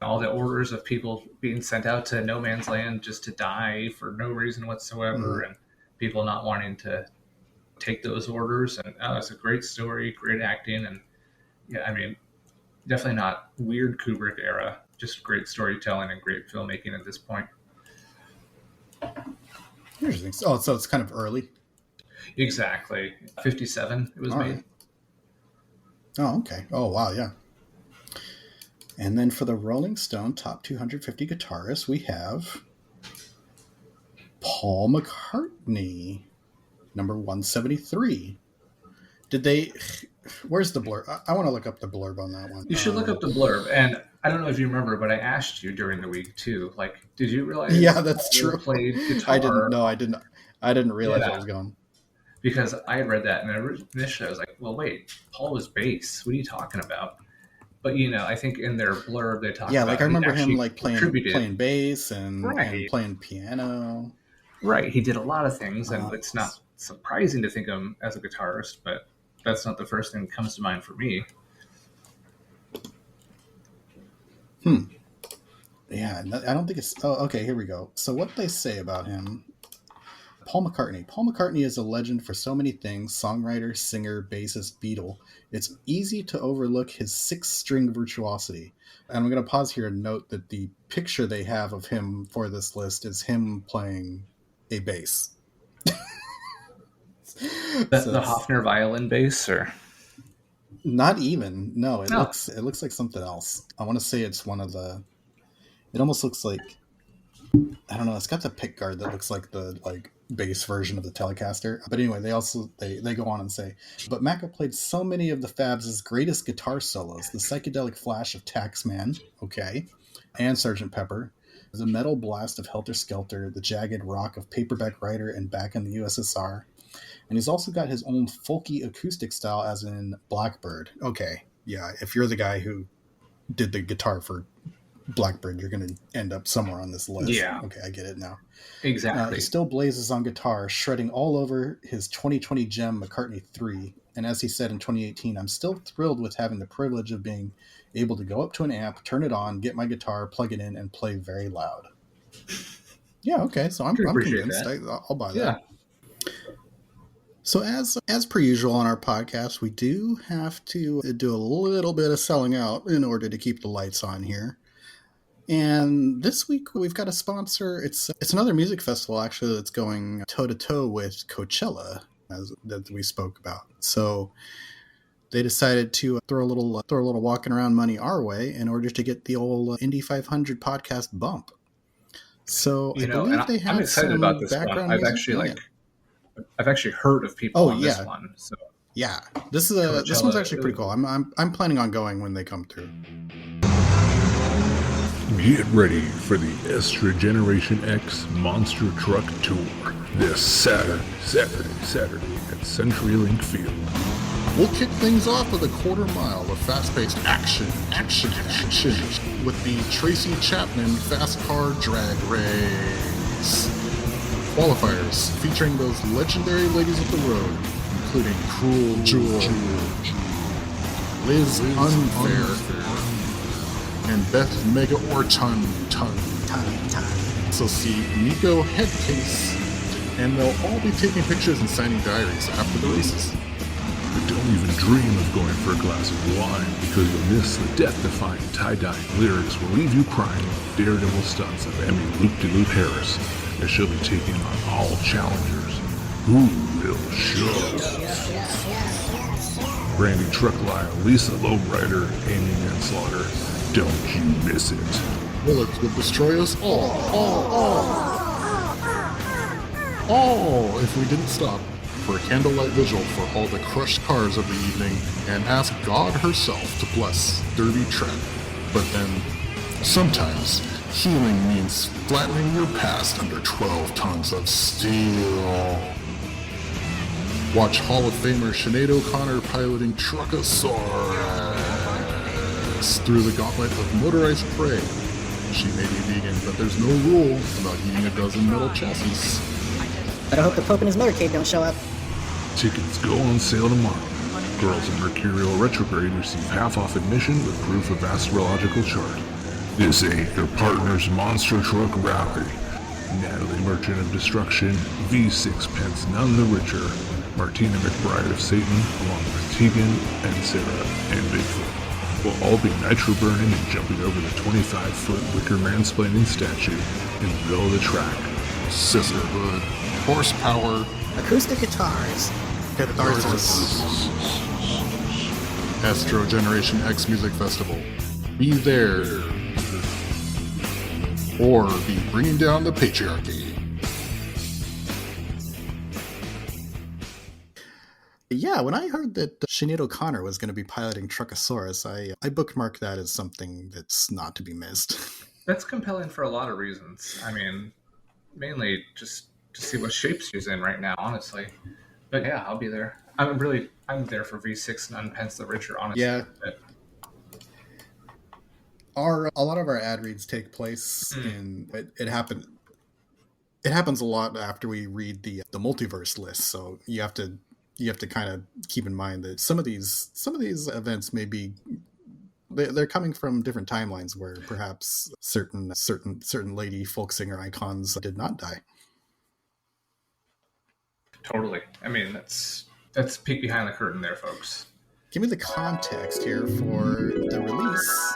all the orders of people being sent out to no man's land just to die for no reason whatsoever, and people not wanting to take those orders. And it's a great story, great acting, and yeah, I mean, definitely not weird Kubrick era, just great storytelling and great filmmaking at this point. Interesting. Oh, so it's kind of early. Exactly. 57 it was All made. right. Oh, okay. Oh, wow, yeah. And then for the Rolling Stone Top 250 Guitarists, we have Paul McCartney, number 173. Where's the blurb? I want to look up the blurb on that one. You should look up the blurb. And I don't know if you remember, but I asked you during the week too. Like, did you realize? Yeah, that's Paul true. Played guitar? I didn't realize I was going. Because I had read that, and initially I was like, well, wait, Paul was bass. What are you talking about? But, I think in their blurb they talk about... Yeah, like I remember him like playing bass and playing piano. Right, he did a lot of things, and it's not surprising to think of him as a guitarist, but that's not the first thing that comes to mind for me. Yeah, I don't think it's... Oh, okay, here we go. So what they say about him... Paul McCartney. Paul McCartney is a legend for so many things. Songwriter, singer, bassist, Beatle. It's easy to overlook his six-string virtuosity. And I'm going to pause here and note that the picture they have of him for this list is him playing a bass. The Hofner violin bass, or... Not even. No, it looks like something else. I want to say it's one of the... It almost looks like... I don't know. It's got the pick guard that looks like the bass version of the Telecaster. But anyway, they go on and say, but Macca played so many of the Fabs' greatest guitar solos: the psychedelic flash of Taxman, okay, and Sgt. Pepper, the metal blast of Helter Skelter, the jagged rock of Paperback Writer and Back in the USSR. And he's also got his own folky acoustic style, as in Blackbird. Okay, yeah, if you're the guy who did the guitar for Blackbird, you're going to end up somewhere on this list. Yeah. Okay, I get it now. Exactly. He still blazes on guitar, shredding all over his 2020 gem McCartney 3. And as he said in 2018, I'm still thrilled with having the privilege of being able to go up to an amp, turn it on, get my guitar, plug it in, and play very loud. Yeah, okay, so I'm convinced. I'll buy that. Yeah. So as per usual on our podcast, we do have to do a little bit of selling out in order to keep the lights on here. And this week we've got a sponsor. It's another music festival actually that's going toe to toe with Coachella, that we spoke about. So they decided to throw a little walking around money our way in order to get the old Indy 500 podcast bump. So I believe they have. I'm excited about this one. I've actually heard of people on this one. So yeah, this one's actually pretty cool. I'm planning on going when they come through. Get ready for the Estra Generation X Monster Truck Tour this Saturday at CenturyLink Field. We'll kick things off with a quarter mile of fast-paced action with the Tracy Chapman Fast Car Drag Race. Qualifiers featuring those legendary ladies of the road, including Cruel Jewel, Liz Unfair, and Beth Mega Orton. So see Nico Headcase, and they'll all be taking pictures and signing diaries after the races. But don't even dream of going for a glass of wine, because you'll miss the death-defying tie-dyeing lyrics will leave you crying with daredevil stunts of Emmy Loop-de-Loop Harris, as she'll be taking on all challengers. Who will show? Brandy Truckline, Lisa Lowrider, Amy Manslaughter. Don't you miss it. Bullets will destroy us all. Oh, if we didn't stop for a candlelight vigil for all the crushed cars of the evening and ask God herself to bless Derby Trent. But then, sometimes, healing means flattening your past under 12 tons of steel. Watch Hall of Famer Sinead O'Connor piloting Truckosaurus through the gauntlet of motorized prey. She may be vegan, but there's no rule about eating a dozen metal chassis. But I hope the Pope and his motorcade don't show up. Tickets go on sale tomorrow. Girls in Mercurial Retrograde receive half-off admission with proof of astrological chart. This ain't your partner's monster truck rally. Natalie Merchant of Destruction, V6 pence none the richer. Martina McBride of Satan, along with Tegan and Sarah and Bigfoot, will all be nitro burning and jumping over the 25-foot wicker mansplaining statue in the middle of the track. Sisterhood, horsepower, Acoustic guitars. catharsis. Astro Generation X Music Festival. Be there. Or be bringing down the patriarchy. Yeah, when I heard that Sinead O'Connor was going to be piloting Truckosaurus, I bookmarked that as something that's not to be missed. That's compelling for a lot of reasons. I mean, mainly just to see what shape she's in right now, honestly. But yeah, I'll be there. I'm there for V6 and Unpence the Richer, honestly. Yeah. A lot of our ad reads take place in it happens a lot after we read the multiverse list, so you have to kind of keep in mind that some of these events may be they're coming from different timelines where perhaps certain lady folk singer icons did not die. Totally. I mean, that's peek behind the curtain there, folks. Give me the context here for the release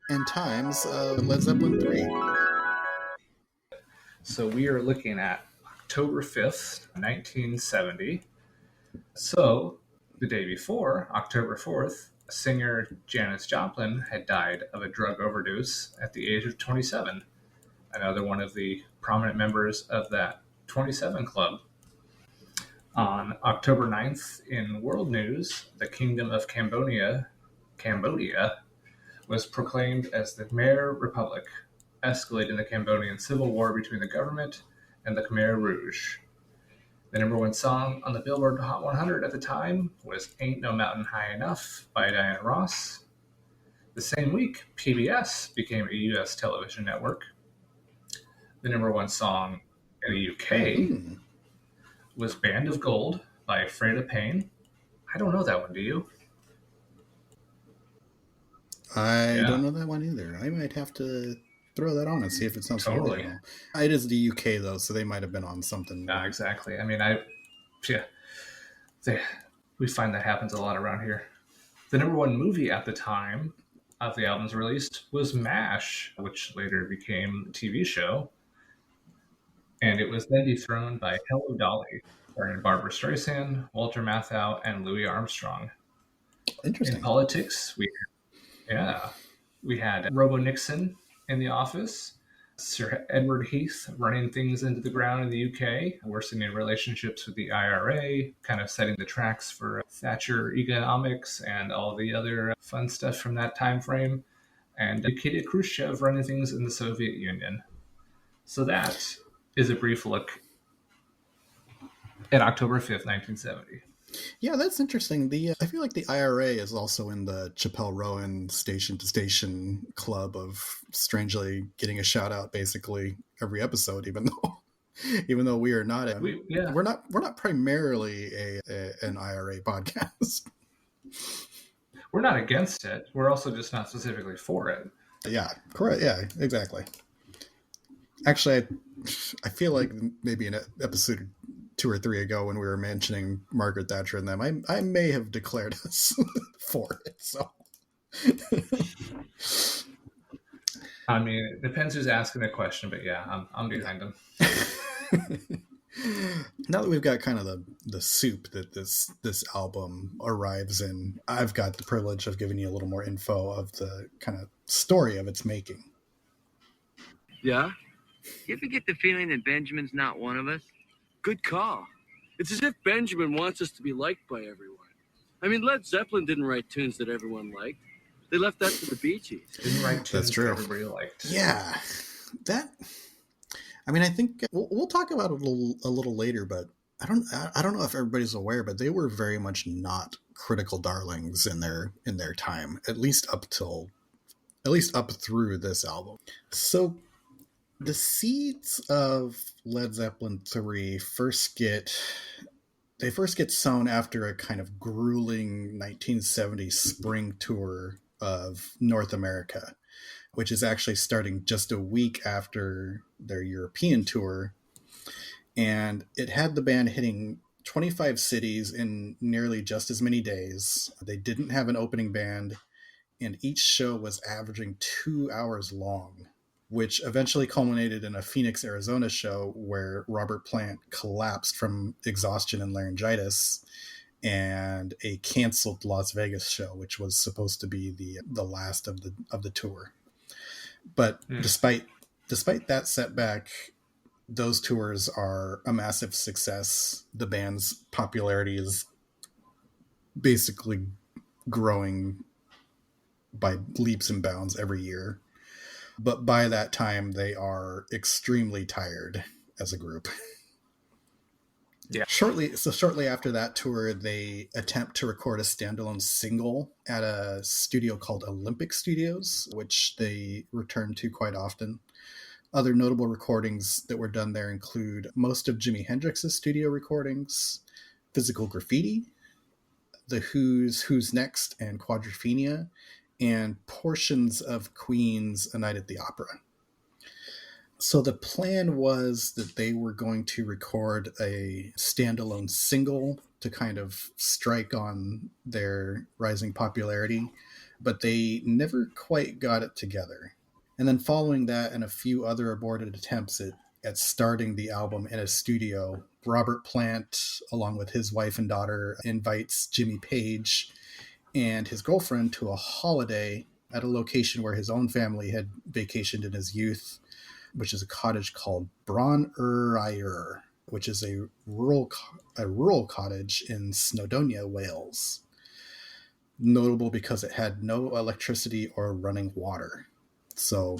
and times of Led Zeppelin 3. So we are looking at October 5th, 1970. So the day before, October 4th, singer Janis Joplin had died of a drug overdose at the age of 27. Another one of the prominent members of that 27 club. On October 9th, in world news, the Kingdom of Cambodia, was proclaimed as the Khmer Republic, escalating the Cambodian civil war between the government and the Khmer Rouge. The number one song on the Billboard Hot 100 at the time was Ain't No Mountain High Enough by Diana Ross. The same week, PBS became a U.S. television network. The number one song in the UK was Band of Gold by Freda Payne. I don't know that one, do you? I don't know that one either. I might have to throw that on and see if it sounds totally. Familiar. It is the UK though, so they might have been on something. Exactly. I mean, we find that happens a lot around here. The number one movie at the time of the album's release was MASH, which later became a TV show. And it was then dethroned by Hello Dolly, starring Barbara Streisand, Walter Matthau, and Louis Armstrong. Interesting. In politics, we had Robo Nixon in the office, Sir Edward Heath running things into the ground in the UK, worsening relationships with the IRA, kind of setting the tracks for Thatcher economics and all the other fun stuff from that time frame, and Nikita Khrushchev running things in the Soviet Union. So that is a brief look at October 5th, 1970. Yeah, that's interesting. I feel like the IRA is also in the Chappelle Rowan Station to Station club of strangely getting a shout out basically every episode, even though we are not we're not primarily an IRA podcast. We're not against it. We're also just not specifically for it. Yeah, correct. Yeah, exactly. Actually, I feel like maybe in episode 2 or 3 ago when we were mentioning Margaret Thatcher and them, I may have declared us for it. So, I mean, it depends who's asking the question, but yeah, I'm behind them. Now that we've got kind of the soup that this album arrives in, I've got the privilege of giving you a little more info of the kind of story of its making. Yeah? You ever get the feeling that Benjamin's not one of us? Good call. It's as if Benjamin wants us to be liked by everyone. I mean, Led Zeppelin didn't write tunes that everyone liked. They left that to the Bee Gees. Didn't write tunes that everybody liked. Yeah. I think we'll talk about it a little later, but I don't know if everybody's aware, but they were very much not critical darlings in their time, at least up through this album. So the seeds of Led Zeppelin 3 first get sown after a kind of grueling 1970s spring tour of North America, which is actually starting just a week after their European tour. And it had the band hitting 25 cities in nearly just as many days. They didn't have an opening band, and each show was averaging 2 hours long, which eventually culminated in a Phoenix, Arizona show where Robert Plant collapsed from exhaustion and laryngitis, and a canceled Las Vegas show, which was supposed to be the last of the tour. But despite that setback, those tours are a massive success. The band's popularity is basically growing by leaps and bounds every year. But by that time, they are extremely tired as a group. Yeah. Shortly after that tour, they attempt to record a standalone single at a studio called Olympic Studios, which they return to quite often. Other notable recordings that were done there include most of Jimi Hendrix's studio recordings, Physical Graffiti, The Who's Next, and Quadrophenia, and portions of Queen's A Night at the Opera. So the plan was that they were going to record a standalone single to kind of strike on their rising popularity, but they never quite got it together. And then following that and a few other aborted attempts at starting the album in a studio, Robert Plant, along with his wife and daughter, invites Jimmy Page and his girlfriend to a holiday at a location where his own family had vacationed in his youth, which is a cottage called Bron-Y-Aur, which is a rural cottage in Snowdonia, Wales. Notable because it had no electricity or running water. So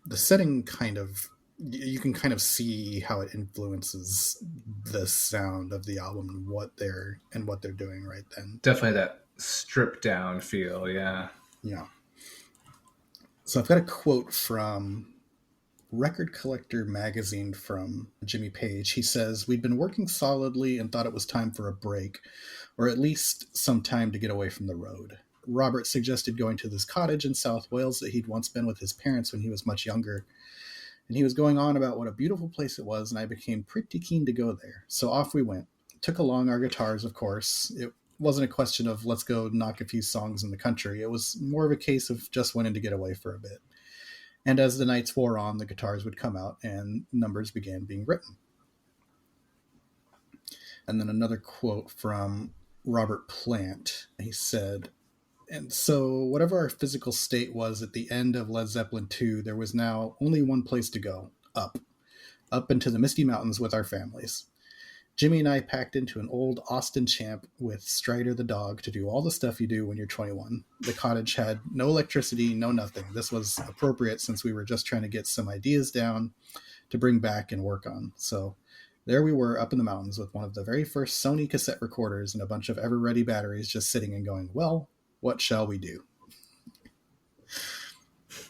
the setting you can kind of see how it influences the sound of the album and what they're doing right then. Definitely that stripped down feel, yeah. Yeah. So I've got a quote from Record Collector magazine from Jimmy Page. He says, "We'd been working solidly and thought it was time for a break, or at least some time to get away from the road. Robert suggested going to this cottage in South Wales that he'd once been with his parents when he was much younger. And he was going on about what a beautiful place it was, and I became pretty keen to go there. So off we went. Took along our guitars, of course. It wasn't a question of let's go knock a few songs in the country. It was more of a case of just wanting to get away for a bit. And as the nights wore on, the guitars would come out and numbers began being written." And then another quote from Robert Plant. He said, "And so whatever our physical state was at the end of Led Zeppelin 2, there was now only one place to go, up into the Misty Mountains with our families. Jimmy and I packed into an old Austin Champ with Strider the dog to do all the stuff you do when you're 21. The cottage had no electricity, no nothing. This was appropriate since we were just trying to get some ideas down to bring back and work on. So there we were up in the mountains with one of the very first Sony cassette recorders and a bunch of ever-ready batteries just sitting and going, well, what shall we do?"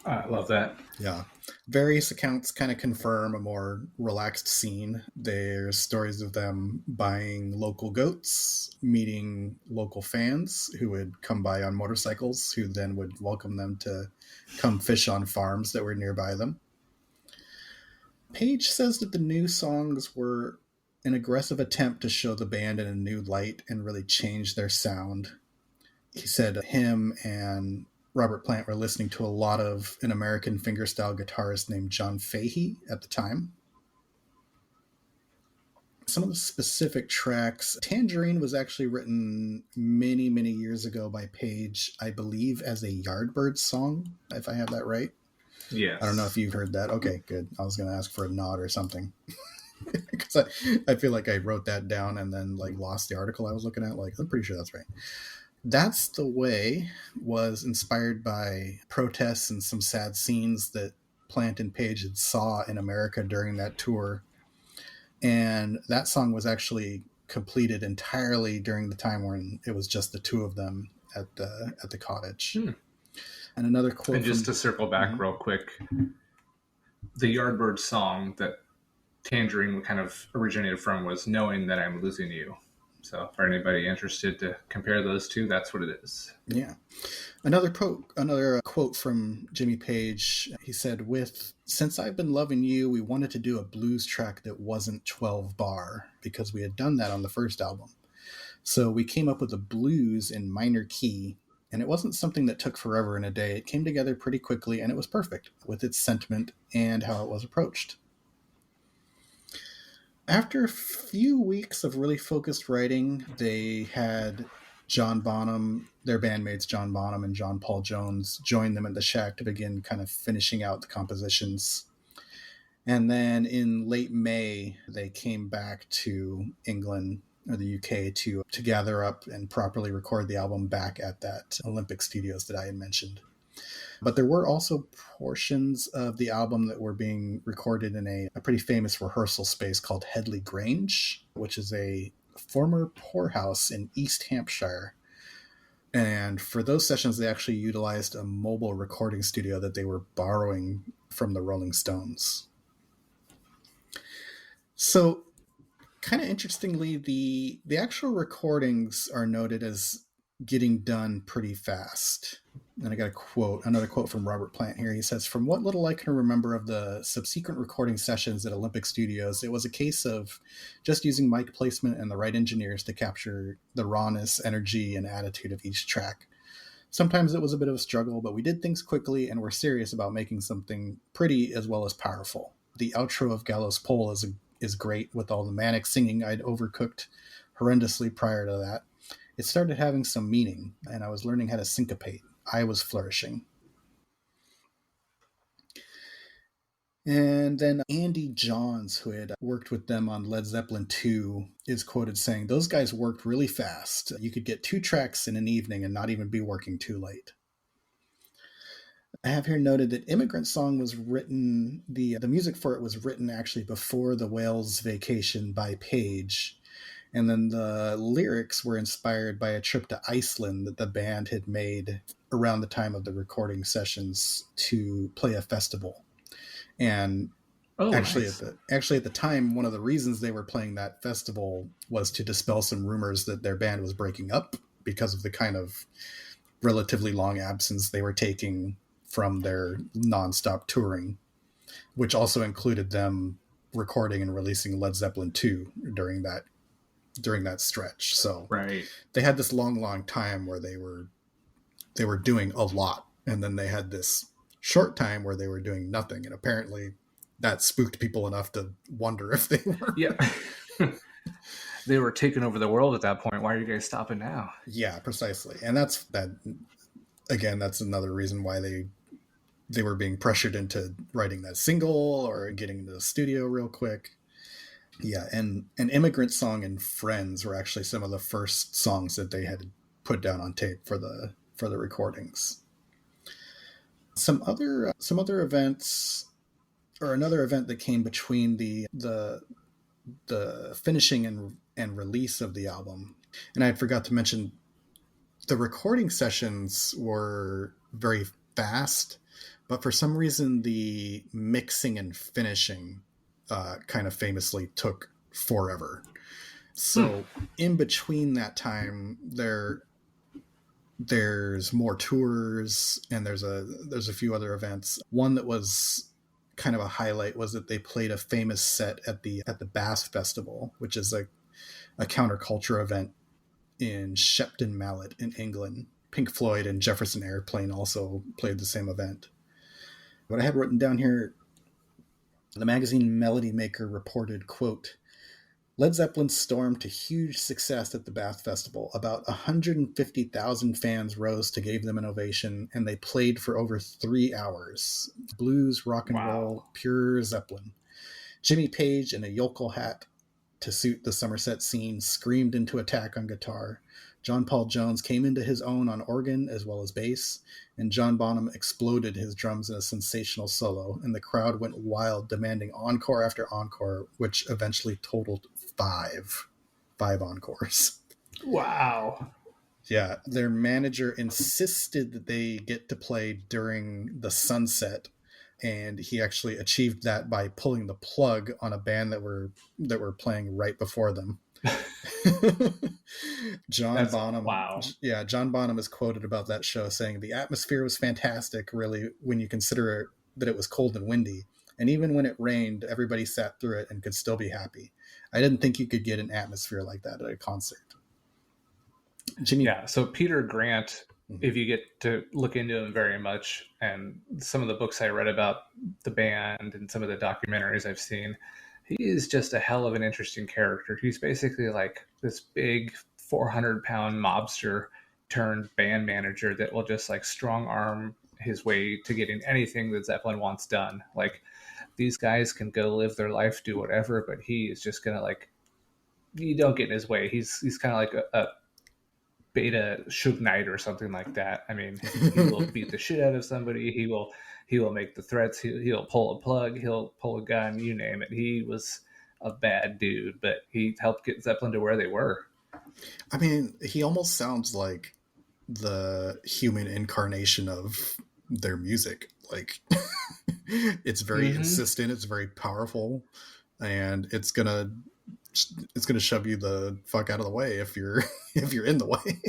I love that. Yeah. Various accounts kind of confirm a more relaxed scene. There's stories of them buying local goats, meeting local fans who would come by on motorcycles, who then would welcome them to come fish on farms that were nearby them. Page says that the new songs were an aggressive attempt to show the band in a new light and really change their sound. He said him and Robert Plant were listening to a lot of an American fingerstyle guitarist named John Fahey at the time. Some of the specific tracks, Tangerine was actually written many, many years ago by Page, I believe as a Yardbirds song, if I have that right. Yes. I don't know if you've heard that. Okay, good. I was going to ask for a nod or something. Because I feel like I wrote that down and then like lost the article I was looking at. Like, I'm pretty sure that's right. That's the Way was inspired by protests and some sad scenes that Plant and Page had saw in America during that tour. And that song was actually completed entirely during the time when it was just the two of them at the cottage. And another quote. And just to circle back real quick, the Yardbird song that Tangerine kind of originated from was Knowing That I'm Losing You. So for anybody interested to compare those two, that's what it is. Yeah. Another quote from Jimmy Page. He said, Since I've Been Loving You, we wanted to do a blues track that wasn't 12 bar because we had done that on the first album. So we came up with a blues in minor key, and it wasn't something that took forever in a day. It came together pretty quickly, and it was perfect with its sentiment and how it was approached. After a few weeks of really focused writing, they had John Bonham, their bandmates John Bonham and John Paul Jones, join them at the shack to begin kind of finishing out the compositions. And then in late May, they came back to England or the UK to gather up and properly record the album back at that Olympic Studios that I had mentioned. But there were also portions of the album that were being recorded in a pretty famous rehearsal space called Headley Grange, which is a former poorhouse in East Hampshire. And for those sessions, they actually utilized a mobile recording studio that they were borrowing from the Rolling Stones. So, kind of interestingly, the actual recordings are noted as getting done pretty fast. And I got another quote from Robert Plant here. He says, "From what little I can remember of the subsequent recording sessions at Olympic Studios, it was a case of just using mic placement and the right engineers to capture the rawness, energy, and attitude of each track. Sometimes it was a bit of a struggle, but we did things quickly and were serious about making something pretty as well as powerful. The outro of Gallos Pole is great with all the manic singing I'd overcooked horrendously prior to that. It started having some meaning, and I was learning how to syncopate. I was flourishing." And then Andy Johns, who had worked with them on Led Zeppelin 2, is quoted saying, "Those guys worked really fast. You could get 2 tracks in an evening and not even be working too late." I have here noted that Immigrant Song was written, the music for it was written actually before the Wales Vacation by Page. And then the lyrics were inspired by a trip to Iceland that the band had made around the time of the recording sessions to play a festival. And actually at the time, one of the reasons they were playing that festival was to dispel some rumors that their band was breaking up because of the kind of relatively long absence they were taking from their nonstop touring, which also included them recording and releasing Led Zeppelin 2 during that stretch. So they had this long time where they were doing a lot, and then they had this short time where they were doing nothing, and apparently that spooked people enough to wonder if they were. Yeah. They were taking over the world at that point. Why are you guys stopping now? Yeah, precisely. And that's another reason why they were being pressured into writing that single or getting into the studio real quick. Yeah, and an Immigrant Song and Friends were actually some of the first songs that they had put down on tape for the recordings. Some other events, or another event that came between the finishing and release of the album, and I forgot to mention, the recording sessions were very fast, but for some reason the mixing and finishing kind of famously took forever. So in between that time, there's more tours, and there's a few other events. One that was kind of a highlight was that they played a famous set at the Bass Festival, which is a counterculture event in Shepton Mallet in England. Pink Floyd and Jefferson Airplane also played the same event. What I had written down here, the magazine Melody Maker reported, quote, Led Zeppelin stormed to huge success at the Bath Festival. About 150,000 fans rose to give them an ovation, and they played for over 3 hours. Blues, rock and roll, pure Zeppelin. Jimmy Page, in a yokel hat to suit the Somerset scene, screamed into attack on guitar. John Paul Jones came into his own on organ as well as bass, and John Bonham exploded his drums in a sensational solo, and the crowd went wild, demanding encore after encore, which eventually totaled 5 encores. Wow. Yeah, their manager insisted that they get to play during the sunset, and he actually achieved that by pulling the plug on a band that were playing right before them. John Bonham is quoted about that show saying, "The atmosphere was fantastic, really, when you consider that it was cold and windy. And even when it rained, everybody sat through it and could still be happy. I didn't think you could get an atmosphere like that at a concert." So Peter Grant, if you get to look into him very much, and some of the books I read about the band and some of the documentaries I've seen, he is just a hell of an interesting character. He's basically like this big 400-pound mobster turned band manager that will just like strong arm his way to getting anything that Zeppelin wants done. Like, these guys can go live their life, do whatever, but he is just gonna, like, you don't get in his way. He's kind of like a beta Suge Knight or something like that. I mean, he will beat the shit out of somebody. He will make the threats. He'll pull a plug. He'll pull a gun. You name it. He was a bad dude, but he helped get Zeppelin to where they were. I mean, he almost sounds like the human incarnation of their music. Like, it's very insistent. It's very powerful, and it's gonna shove you the fuck out of the way if you're in the way.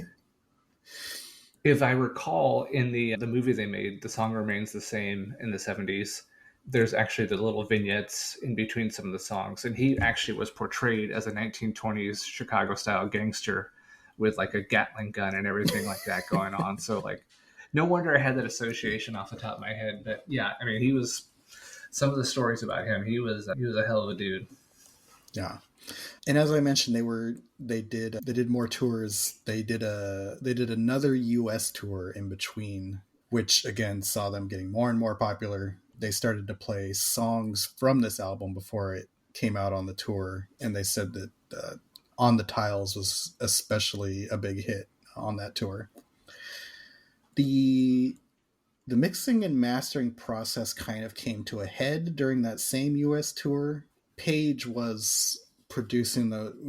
If I recall, in the movie they made, The Song Remains the Same in the 70s, there's actually the little vignettes in between some of the songs, and he actually was portrayed as a 1920s Chicago-style gangster with like a Gatling gun and everything like that going on. So, like, no wonder I had that association off the top of my head. But yeah, I mean, he was, some of the stories about him, he was a hell of a dude. Yeah. And as I mentioned, they did more tours. They did another US tour in between, which again saw them getting more and more popular. They started to play songs from this album before it came out on the tour, and they said that On the Tiles was especially a big hit on that tour. The mixing and mastering process kind of came to a head during that same US tour. Page was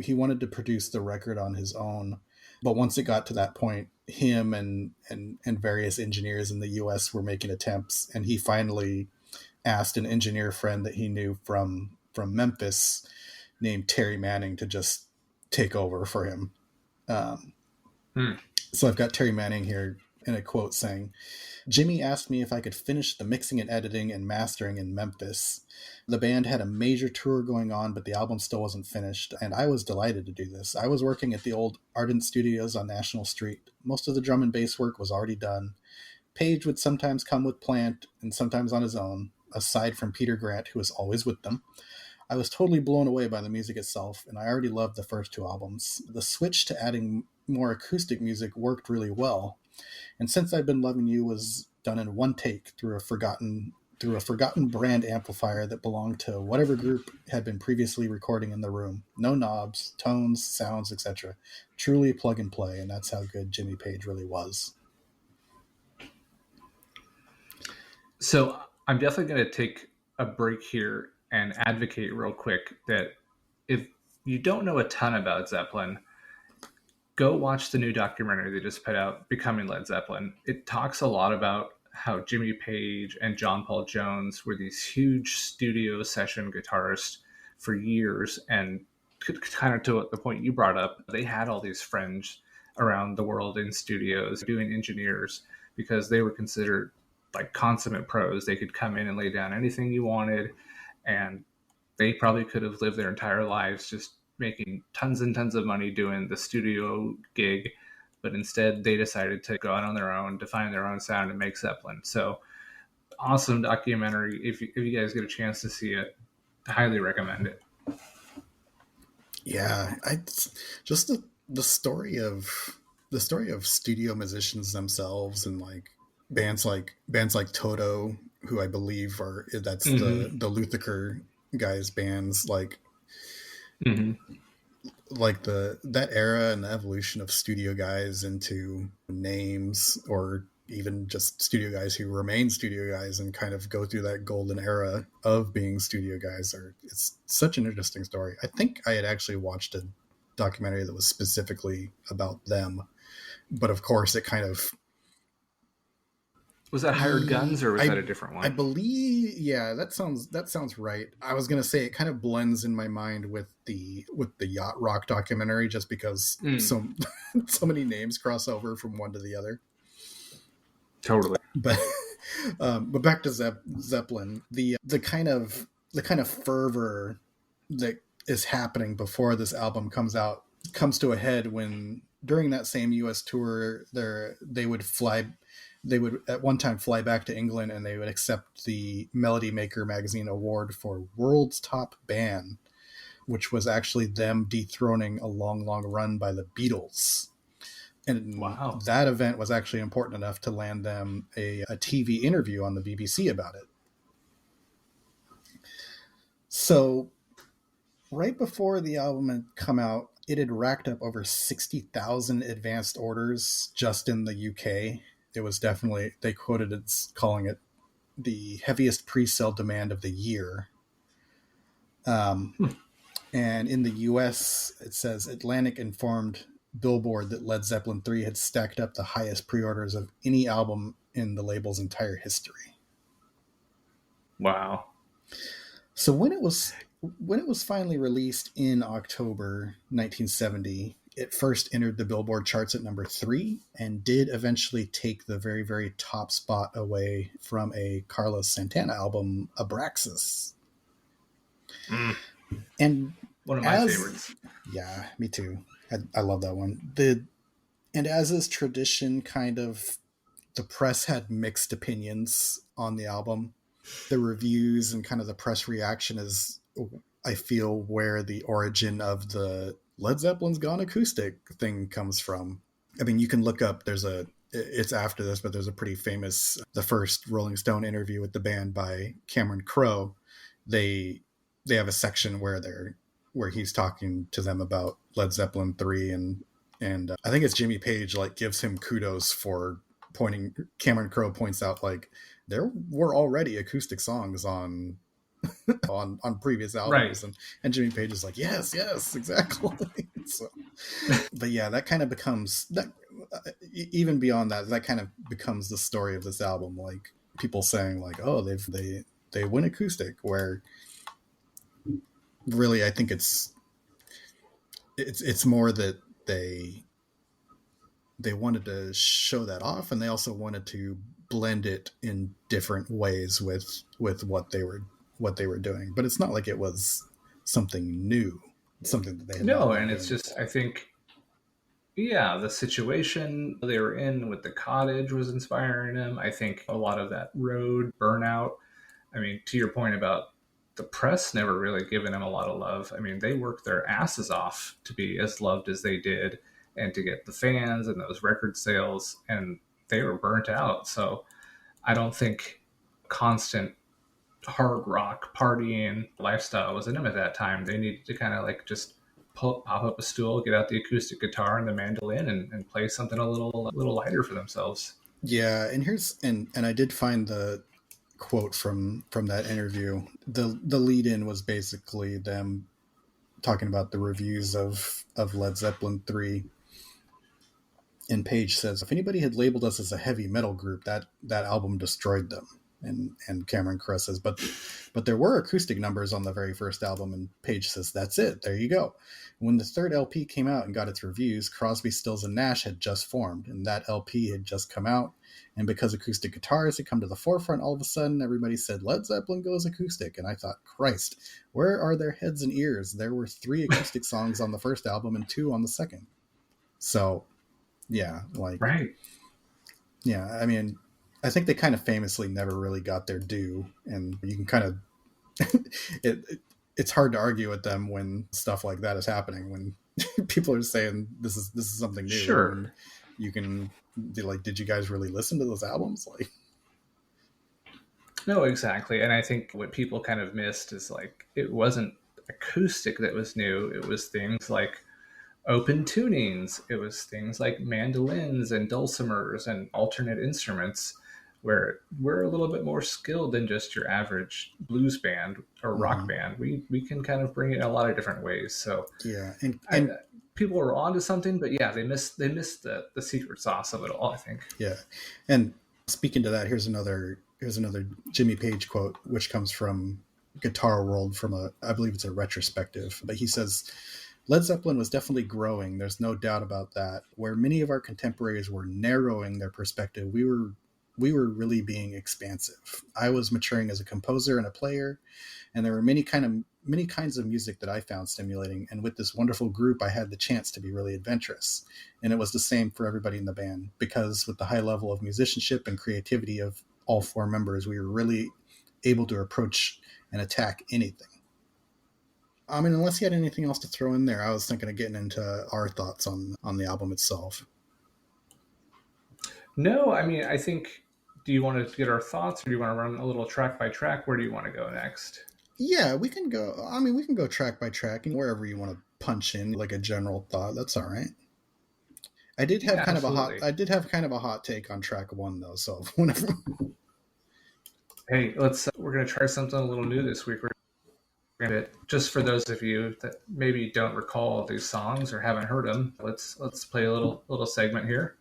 he wanted to produce the record on his own, but once it got to that point, him and various engineers in the US were making attempts, and he finally asked an engineer friend that he knew from Memphis named Terry Manning to just take over for him. So I've got Terry Manning here in a quote saying, "Jimmy asked me if I could finish the mixing and editing and mastering in Memphis. The band had a major tour going on, but the album still wasn't finished, and I was delighted to do this. I was working at the old Ardent Studios on National Street. Most of the drum and bass work was already done. Page would sometimes come with Plant and sometimes on his own, aside from Peter Grant, who was always with them. I was totally blown away by the music itself, and I already loved the first 2 albums. The switch to adding more acoustic music worked really well. And Since I've Been Loving You was done in one take through a forgotten brand amplifier that belonged to whatever group had been previously recording in the room. No knobs, tones, sounds, etc. Truly plug and play, and that's how good Jimmy Page really was." So I'm definitely going to take a break here and advocate real quick that if you don't know a ton about Zeppelin, go watch the new documentary they just put out, Becoming Led Zeppelin. It talks a lot about how Jimmy Page and John Paul Jones were these huge studio session guitarists for years, and kind of to the point you brought up, they had all these friends around the world in studios doing engineers because they were considered like consummate pros. They could come in and lay down anything you wanted, and they probably could have lived their entire lives just making tons and tons of money doing the studio gig, but instead they decided to go out on their own, define their own sound, and make Zeppelin. So awesome documentary. If you guys get a chance to see it, highly recommend it. Yeah, I just the story of studio musicians themselves and bands like Toto, who I believe are that's the Luthiker guys bands, like that era and the evolution of studio guys into names, or even just studio guys who remain studio guys and kind of go through that golden era of being studio guys. It's such an interesting story. I think I had actually watched a documentary that was specifically about them, but of course it kind of... Was that Hired Guns, or was that a different one? I believe, yeah, that sounds right. I was gonna say it kind of blends in my mind with the yacht rock documentary, just because so many names cross over from one to the other. Totally. But back to Zeppelin, the kind of fervor that is happening before this album comes out comes to a head when, during that same U.S. tour, they would at one time fly back to England, and they would accept the Melody Maker magazine award for World's Top Band, which was actually them dethroning a long run by the Beatles. And wow, that event was actually important enough to land them a TV interview on the BBC about it. So right before the album had come out, it had racked up over 60,000 advanced orders just in the UK. It was definitely, they quoted it calling it the heaviest pre-sale demand of the year. And in the US, it says Atlantic informed Billboard that Led Zeppelin 3 had stacked up the highest pre-orders of any album in the label's entire history. Wow. So when it was finally released in October 1970, it first entered the Billboard charts at number 3 and did eventually take the very, very top spot away from a Carlos Santana album, Abraxas. And one of my favorites. Yeah, me too. I love that one. And as is tradition, kind of, the press had mixed opinions on the album. The reviews and kind of the press reaction is, I feel, where the origin of the Led Zeppelin's gone acoustic thing comes from. I mean, you can look up, it's after this, but there's a pretty famous, the first Rolling Stone interview with the band by Cameron Crowe. They have a section where he's talking to them about Led Zeppelin 3, and I think it's Jimmy Page gives him kudos for Cameron Crowe points out there were already acoustic songs on previous albums, right. and Jimmy Page is like, yes, exactly. So, but yeah, that kind of becomes that. Even beyond that, that kind of becomes the story of this album. Like people saying oh, they went acoustic, where really I think it's more that they wanted to show that off, and they also wanted to blend it in different ways with what they were doing. But it's not like it was something new, something that they had. No, and it's just, I think, yeah, the situation they were in with the cottage was inspiring them. I think a lot of that road burnout. I mean, to your point about the press never really giving them a lot of love. I mean, they worked their asses off to be as loved as they did and to get the fans and those record sales, and they were burnt out. So I don't think constant hard rock partying lifestyle was in them at that time. They needed to kind of just pop up a stool, get out the acoustic guitar and the mandolin, and play something a little lighter for themselves. Yeah, and I did find the quote from that interview. The lead in was basically them talking about the reviews of Led Zeppelin 3. And Page says, if anybody had labeled us as a heavy metal group, that album destroyed them. And Cameron Crowe says, but there were acoustic numbers on the very first album. And Page says, that's it. There you go. When the third LP came out and got its reviews, Crosby, Stills, and Nash had just formed, and that LP had just come out. And because acoustic guitars had come to the forefront, all of a sudden everybody said, Led Zeppelin goes acoustic. And I thought, Christ, where are their heads and ears? There were 3 acoustic songs on the first album and 2 on the second. So, yeah, right. Yeah, I mean, I think they kind of famously never really got their due, and you can kind of it's it's hard to argue with them when stuff like that is happening, when people are saying this is something new. Sure. And you can be like, did you guys really listen to those albums? Like, no, exactly. And I think what people kind of missed is like, it wasn't acoustic that was new. It was things like open tunings. It was things like mandolins and dulcimers and alternate instruments, where we're a little bit more skilled than just your average blues band or rock band. We can kind of bring it in a lot of different ways. So yeah, and people are onto something, but yeah, they missed the secret sauce of it all, I think. Yeah. And speaking to that, here's another Jimmy Page quote, which comes from Guitar World, from I believe it's a retrospective, but he says, Led Zeppelin was definitely growing. There's no doubt about that. Where many of our contemporaries were narrowing their perspective, we were really being expansive. I was maturing as a composer and a player, and there were many kinds of music that I found stimulating. And with this wonderful group, I had the chance to be really adventurous. And it was the same for everybody in the band, because with the high level of musicianship and creativity of all four members, we were really able to approach and attack anything. I mean, unless you had anything else to throw in there, I was thinking of getting into our thoughts on the album itself. No, I mean, I think, do you want to get our thoughts, or do you want to run a little track by track? Where do you want to go next? Yeah, we can go track by track, and wherever you want to punch in like a general thought, that's all right. I did have kind of a hot take on track 1 though, so whenever. Hey, we're going to try something a little new this week. Just for those of you that maybe don't recall these songs or haven't heard them, let's play a little segment here.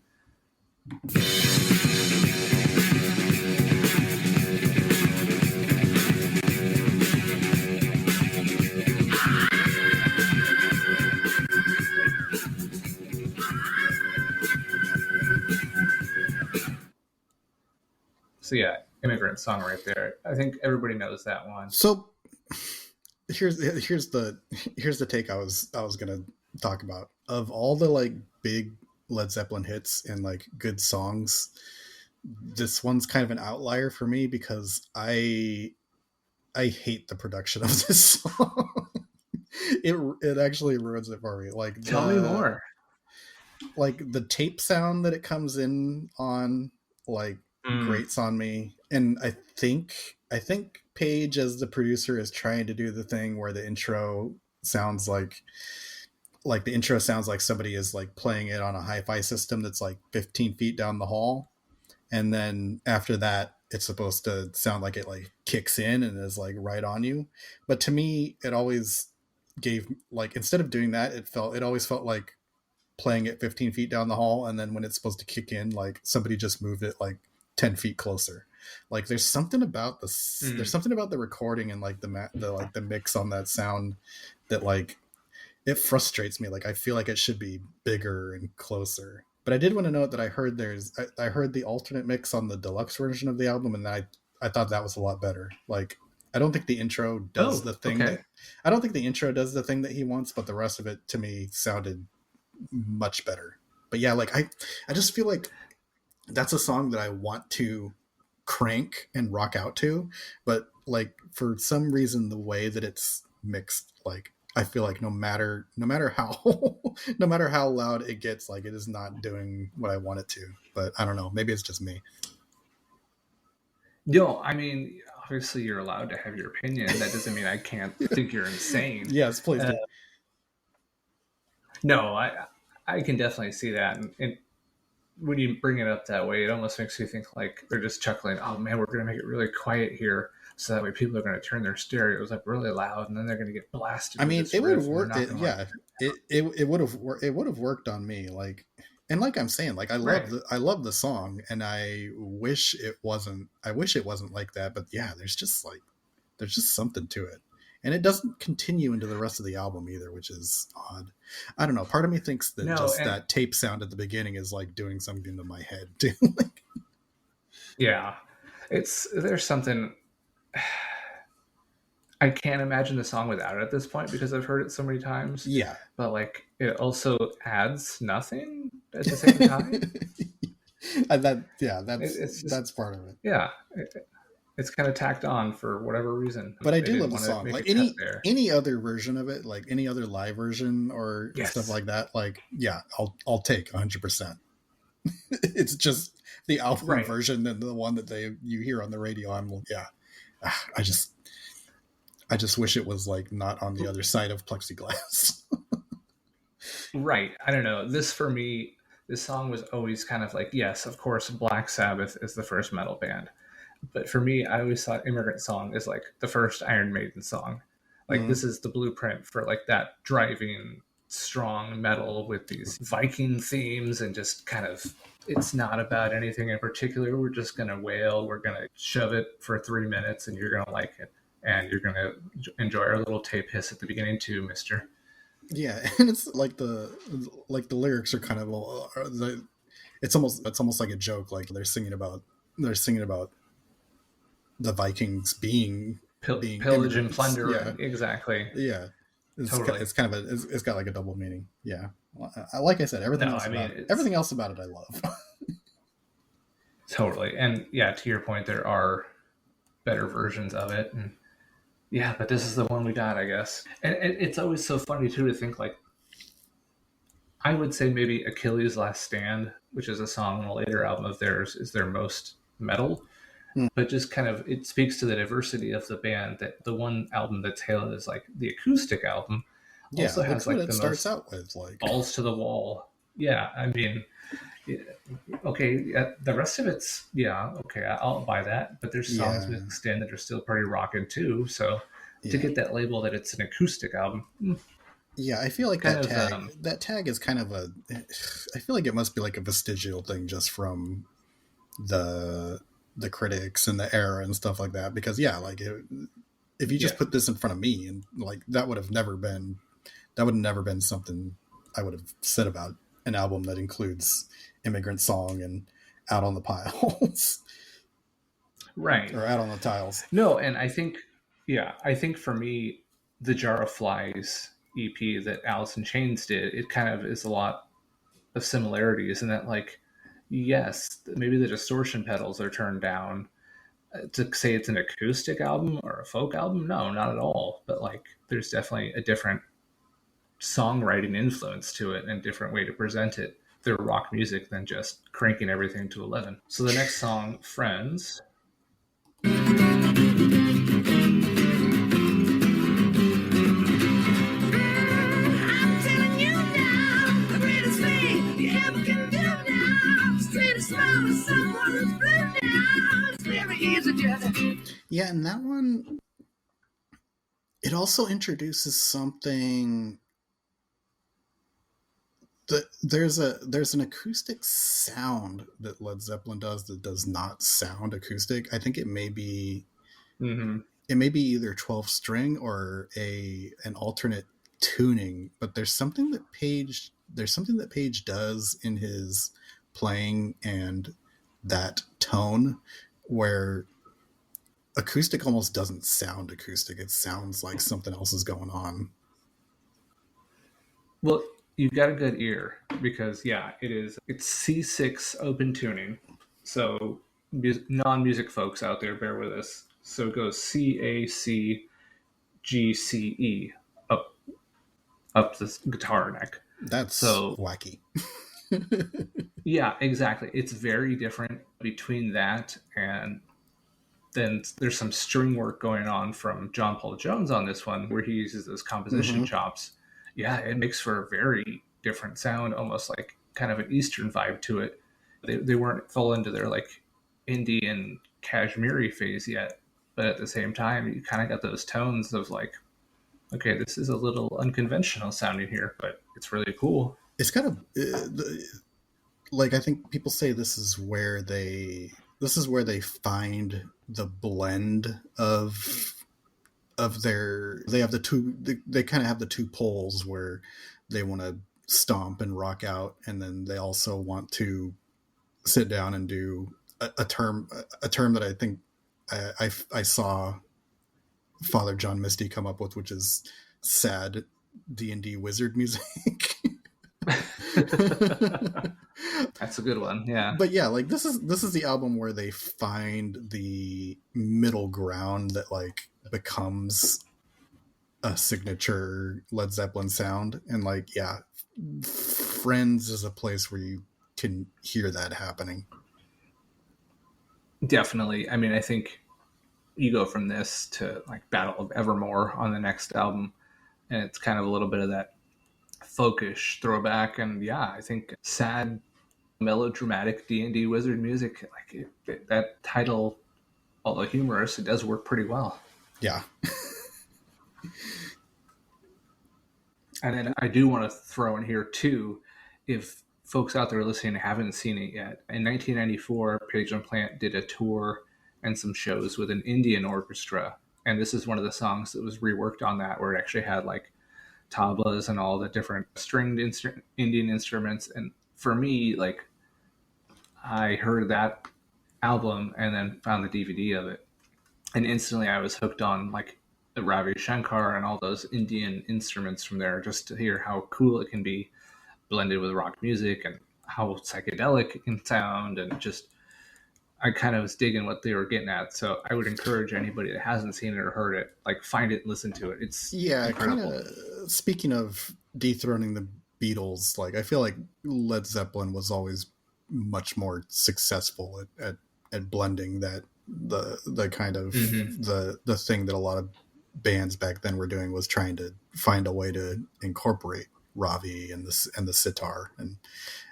So yeah, Immigrant Song right there. I think everybody knows that one. So here's the take I was gonna talk about. Of all the like big Led Zeppelin hits and like good songs, this one's kind of an outlier for me, because I hate the production of this song. It actually ruins it for me. Like, tell me more. Like the tape sound that it comes in on, like, grates on me. And I think Page, as the producer, is trying to do the thing where the intro sounds like somebody is like playing it on a hi-fi system that's like 15 feet down the hall, and then after that it's supposed to sound like it like kicks in and is like right on you. But to me, it always gave, like, instead of doing that, it always felt like playing it 15 feet down the hall, and then when it's supposed to kick in, like somebody just moved it like 10 feet closer. Like there's something about there's something about the recording and like the mix on that sound that, like, it frustrates me. Like I feel like it should be bigger and closer. But I did want to note that I heard the alternate mix on the deluxe version of the album, and I thought that was a lot better. Like, I don't think the intro does the thing. Okay. I don't think the intro does the thing that he wants, but the rest of it to me sounded much better. But yeah, like I just feel like that's a song that I want to crank and rock out to, but like for some reason the way that it's mixed, like I feel like no matter how loud it gets, like it is not doing what I want it to. But I don't know, maybe it's just me. No, I mean, obviously you're allowed to have your opinion. That doesn't mean I can't think you're insane. Yes, please do. No, I can definitely see that. And when you bring it up that way, it almost makes you think like they're just chuckling, oh man, we're going to make it really quiet here, so that way people are going to turn their stereos up really loud, and then they're going to get blasted. I mean, it would have worked. It would have worked on me. Like, and like I'm saying, like I love the song, and I wish it wasn't like that. But yeah, there's just something to it. And it doesn't continue into the rest of the album either, which is odd. I don't know. Part of me thinks that that tape sound at the beginning is like doing something to my head too. Yeah, there's something. I can't imagine the song without it at this point, because I've heard it so many times. Yeah, but like it also adds nothing at the same time. That's part of it. Yeah. It's kind of tacked on for whatever reason. But I do love the song. Like any other version of it, like any other live version or stuff like that, like I'll take 100%. It's just the album version and the one that you hear on the radio. I just wish it was like not on the other side of plexiglass. Right. I don't know. This for me, this song was always kind of like, yes, of course, Black Sabbath is the first metal band. But for me, I always thought Immigrant Song is like the first Iron Maiden song. Like this is the blueprint for like that driving, strong metal with these Viking themes and just kind of, it's not about anything in particular. We're just going to wail. We're going to shove it for 3 minutes and you're going to like it. And you're going to enjoy our little tape hiss at the beginning too, mister. Yeah. And it's like the lyrics are kind of, it's almost like a joke. Like they're singing about the Vikings being pillage and plunder. Yeah. Exactly. Yeah. It's got like a double meaning. Yeah. Like I said, everything else about it I love. Totally. And yeah, to your point, there are better versions of it. And yeah, but this is the one we got, I guess. And it's always so funny too to think like, I would say maybe Achilles' Last Stand, which is a song on a later album of theirs, is their most metal. But just kind of, it speaks to the diversity of the band. That the one album that's hailed as like the acoustic album also has like the starts out with like balls to the wall. Yeah, I mean, okay, the rest of it's okay, I'll buy that. But there's songs mixed in that are still pretty rockin' too. So to get that label that it's an acoustic album. Yeah, I feel like that tag is kind of I feel like it must be like a vestigial thing just from the critics and the era and stuff like that, because like if you just put this in front of me and like that would have never been something I would have said about an album that includes Immigrant Song and Out on the Piles. Right. Or Out on the Tiles. No, and I think for me, the Jar of Flies EP that Alice in Chains did, it kind of is a lot of similarities in that, like, yes, maybe the distortion pedals are turned down. To say it's an acoustic album or a folk album, no, not at all. But like, there's definitely a different songwriting influence to it and a different way to present it through rock music than just cranking everything to 11. So the next song, Friends. Yeah, and that one, it also introduces something that there's an acoustic sound that Led Zeppelin does that does not sound acoustic. I think it may be it may be either 12 string or an alternate tuning, but there's something that Page does in his playing and that tone where acoustic almost doesn't sound acoustic. It sounds like something else is going on. Well, you've got a good ear because it's C6 open tuning. So non-music folks out there, bear with us. So it goes C, A, C, G, C, E up this guitar neck. That's so wacky. Yeah, exactly. It's very different between that and then there's some string work going on from John Paul Jones on this one where he uses those composition chops. Yeah, it makes for a very different sound, almost like kind of an Eastern vibe to it. They weren't full into their like Indian Kashmiri phase yet, but at the same time, you kind of got those tones of like, okay, this is a little unconventional sounding here, but it's really cool. It's kind of like, I think people say this is where they find the blend of their, they have they kind of have the two poles where they want to stomp and rock out, and then they also want to sit down and do a term that I think I saw Father John Misty come up with, which is sad D&D wizard music. That's a good one. Yeah. But yeah, like this is the album where they find the middle ground that like becomes a signature Led Zeppelin sound. And like, yeah, Friends is a place where you can hear that happening. Definitely. I mean, I think you go from this to like Battle of Evermore on the next album, and it's kind of a little bit of that folkish throwback. And yeah, I think sad, melodramatic D&D wizard music, like that title, although humorous, it does work pretty well. Yeah. And then I do want to throw in here too, if folks out there listening haven't seen it yet, in 1994, Page and Plant did a tour and some shows with an Indian orchestra. And this is one of the songs that was reworked on that, where it actually had like tablas and all the different stringed Indian instruments. And for me, like, I heard that album and then found the DVD of it. And instantly I was hooked on like the Ravi Shankar and all those Indian instruments from there, just to hear how cool it can be blended with rock music and how psychedelic it can sound. And just, I kind of was digging what they were getting at. So I would encourage anybody that hasn't seen it or heard it, like, find it and listen to it. It's incredible. Kind of, speaking of dethroning the Beatles, like, I feel like Led Zeppelin was always much more successful at blending that the kind of the thing that a lot of bands back then were doing was trying to find a way to incorporate Ravi and the sitar. And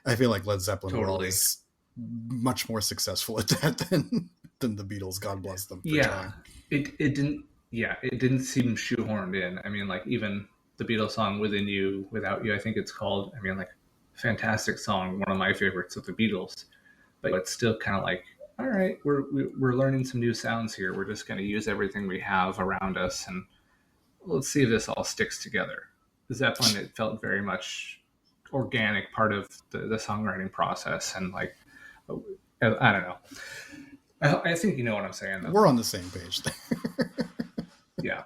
I feel like Led Zeppelin were always much more successful at that than the Beatles. God bless them. Yeah, it didn't seem shoehorned in. I mean, like, even the Beatles song "Within You, Without You," I think it's called. I mean, like, fantastic song, one of my favorites of the Beatles. But it's still kind of like, all right, we're learning some new sounds here. We're just going to use everything we have around us, and let's see if this all sticks together. Zeppelin, it felt very much organic, part of the songwriting process, and like, I don't know. I think you know what I'm saying, though. We're on the same page there. Yeah.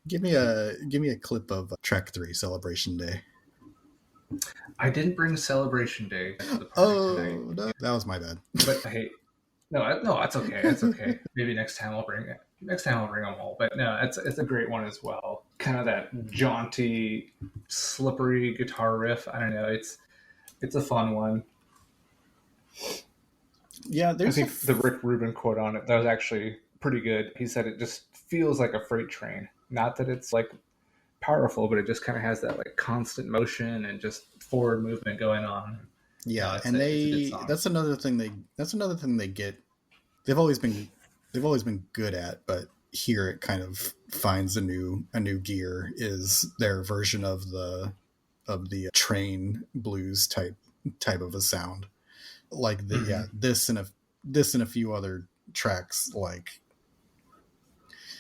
Give me a clip of track 3, Celebration Day. I didn't bring Celebration Day to the party tonight. No, that was my bad. But hey, no, that's okay. That's okay. Maybe next time I'll bring it. Next time I'll bring them all. But no, it's a great one as well. Kind of that jaunty, slippery guitar riff. I don't know. It's a fun one. Yeah, I think the Rick Rubin quote on it, that was actually pretty good. He said it just feels like a freight train. Not that it's like powerful, but it just kind of has that like constant motion and just forward movement going on. Yeah, and that's another thing they get. They've always been good at, but here it kind of finds a new gear, is their version of the train blues type of a sound. Like this and a few other tracks, like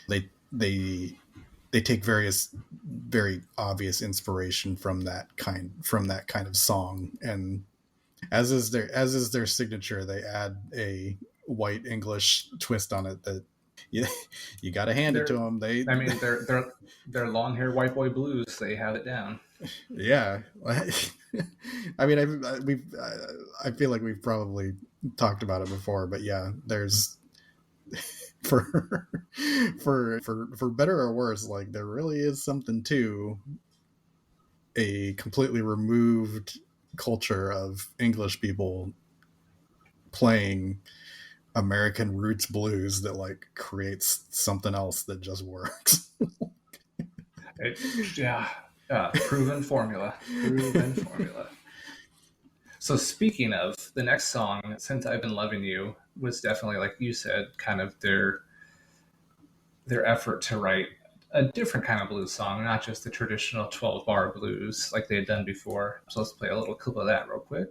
they take various very obvious inspiration from that kind of song, and as is their signature, they add a white English twist on it that you got to hand it to them. They're long hair white boy blues. They have it down. Yeah. I mean, I feel like we've probably talked about it before, but yeah, there's for better or worse, like, there really is something to a completely removed culture of English people playing American roots blues that like creates something else that just works. Proven formula. So speaking of, the next song, Since I've Been Loving You, was definitely, like you said, kind of their effort to write a different kind of blues song, not just the traditional 12-bar blues like they had done before. So let's play a little clip of that real quick.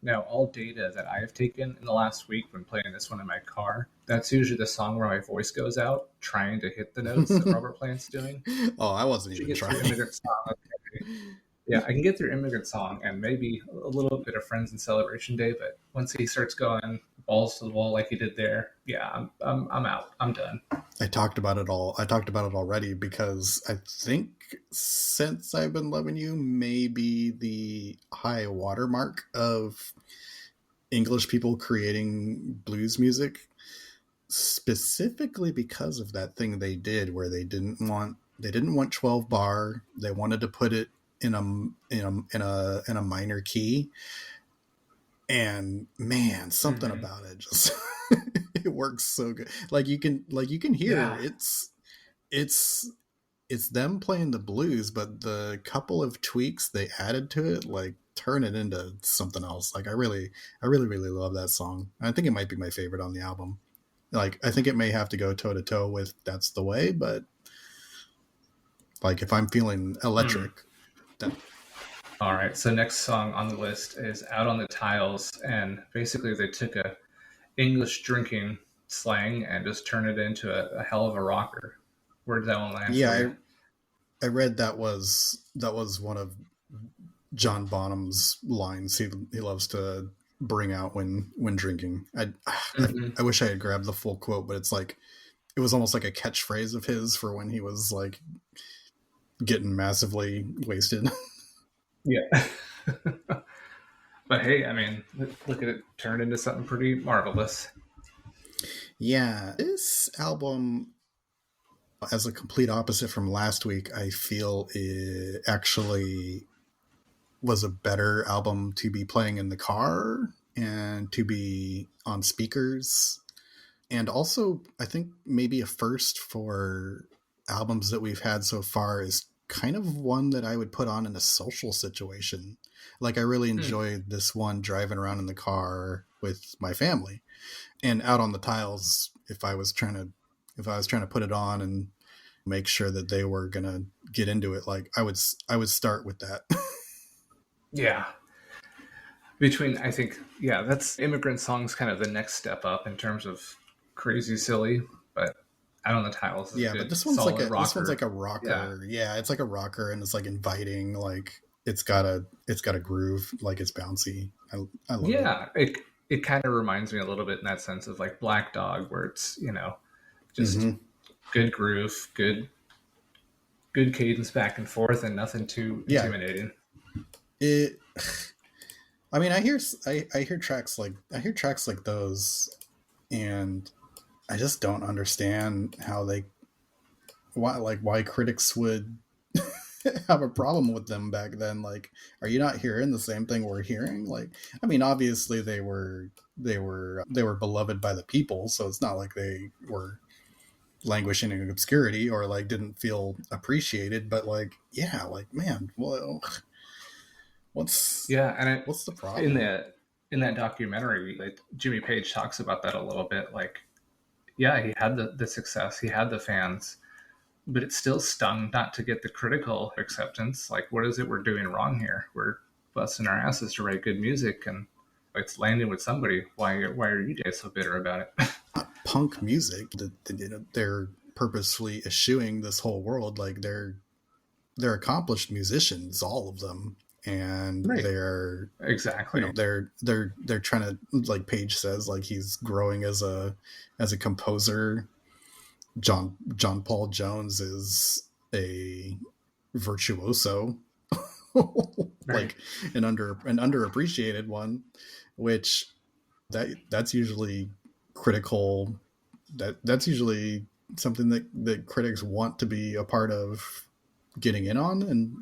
Now, all data that I have taken in the last week when playing this one in my car, that's usually the song where my voice goes out trying to hit the notes that Robert Plant's doing. Oh, I wasn't even trying. Song, okay. Yeah, I can get through Immigrant Song and maybe a little bit of Friends and Celebration Day, but once he starts going balls to the wall like he did there, yeah, I'm out. I'm done. I talked about it already because I think Since I've Been Loving You may be the high watermark of English people creating blues music, specifically because of that thing they did where they didn't want 12 bar. They wanted to put it in a minor key, and man, something about it just it works so good. Like you can hear it's them playing the blues, but the couple of tweaks they added to it like turn it into something else. Like I really love that song. I think it might be my favorite on the album. Like I think it may have to go toe to toe with That's the Way, but like if I'm feeling electric. All right, so next song on the list is Out on the Tiles, and basically they took a English drinking slang and just turned it into a hell of a rocker. Where did that one land? Yeah, I read that was one of John Bonham's lines he loves to bring out when drinking. I wish I had grabbed the full quote, but it's like it was almost like a catchphrase of his for when he was like getting massively wasted. Yeah. But hey, I mean, look at it turned into something pretty marvelous. Yeah, this album, as a complete opposite from last week, I feel it actually was a better album to be playing in the car and to be on speakers. And also, I think maybe a first for albums that we've had so far is kind of one that I would put on in a social situation. Like I really enjoyed this one driving around in the car with my family, and Out on the Tiles. If I was trying to put it on and make sure that they were going to get into it, like I would start with that. Yeah. I think, that's Immigrant Song's kind of the next step up in terms of crazy silly, but Out on the Tiles is a good, but this one's like a rocker. Yeah. It's like a rocker, and it's like inviting. Like it's got a groove. Like it's bouncy. I love it. It kind of reminds me a little bit in that sense of like Black Dog, where it's just good groove, good cadence back and forth, and nothing too intimidating. I mean, I hear tracks like those, and I just don't understand why critics would have a problem with them back then. Like, are you not hearing the same thing we're hearing? Like, I mean, obviously they were beloved by the people, so it's not like they were languishing in obscurity or like didn't feel appreciated. But like, yeah, like man, well, what's the problem? In that documentary, like Jimmy Page talks about that a little bit. Like, yeah, he had the success, he had the fans, but it still stung not to get the critical acceptance. Like, what is it we're doing wrong here? We're busting our asses to write good music, and it's landing with somebody. Why are you guys so bitter about it? Punk music, they're purposefully eschewing this whole world. Like they're accomplished musicians, all of them. And they're exactly, they're trying to, like Page says, like he's growing as a composer. John Paul Jones is a virtuoso, like an underappreciated one, which that's usually critical. That's usually something that critics want to be a part of getting in on. And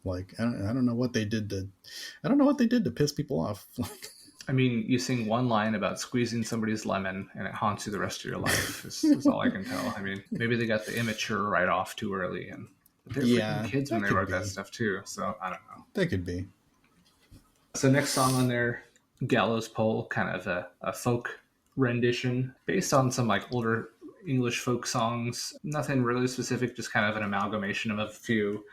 like I don't know what they did to piss people off. I mean, you sing one line about squeezing somebody's lemon and it haunts you the rest of your life. Is all I can tell. I mean, maybe they got the immature right off too early, and they're freaking kids when they wrote that stuff too. So I don't know. They could be. So next song on there, Gallows Pole, kind of a folk rendition based on some like older English folk songs. Nothing really specific, just kind of an amalgamation of a few,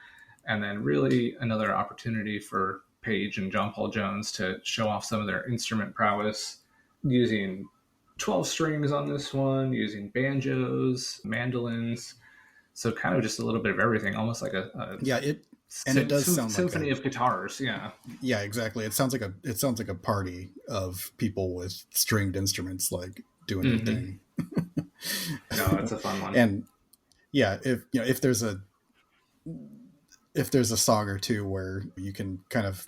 and then really another opportunity for Page and John Paul Jones to show off some of their instrument prowess, using 12 strings on this one, using banjos, mandolins, so kind of just a little bit of everything, almost like And it does sound symphony like of guitars. Yeah. Yeah, exactly. It sounds like a party of people with stringed instruments, like doing their thing. No, it's a fun one. And yeah, if there's a song or two where you can kind of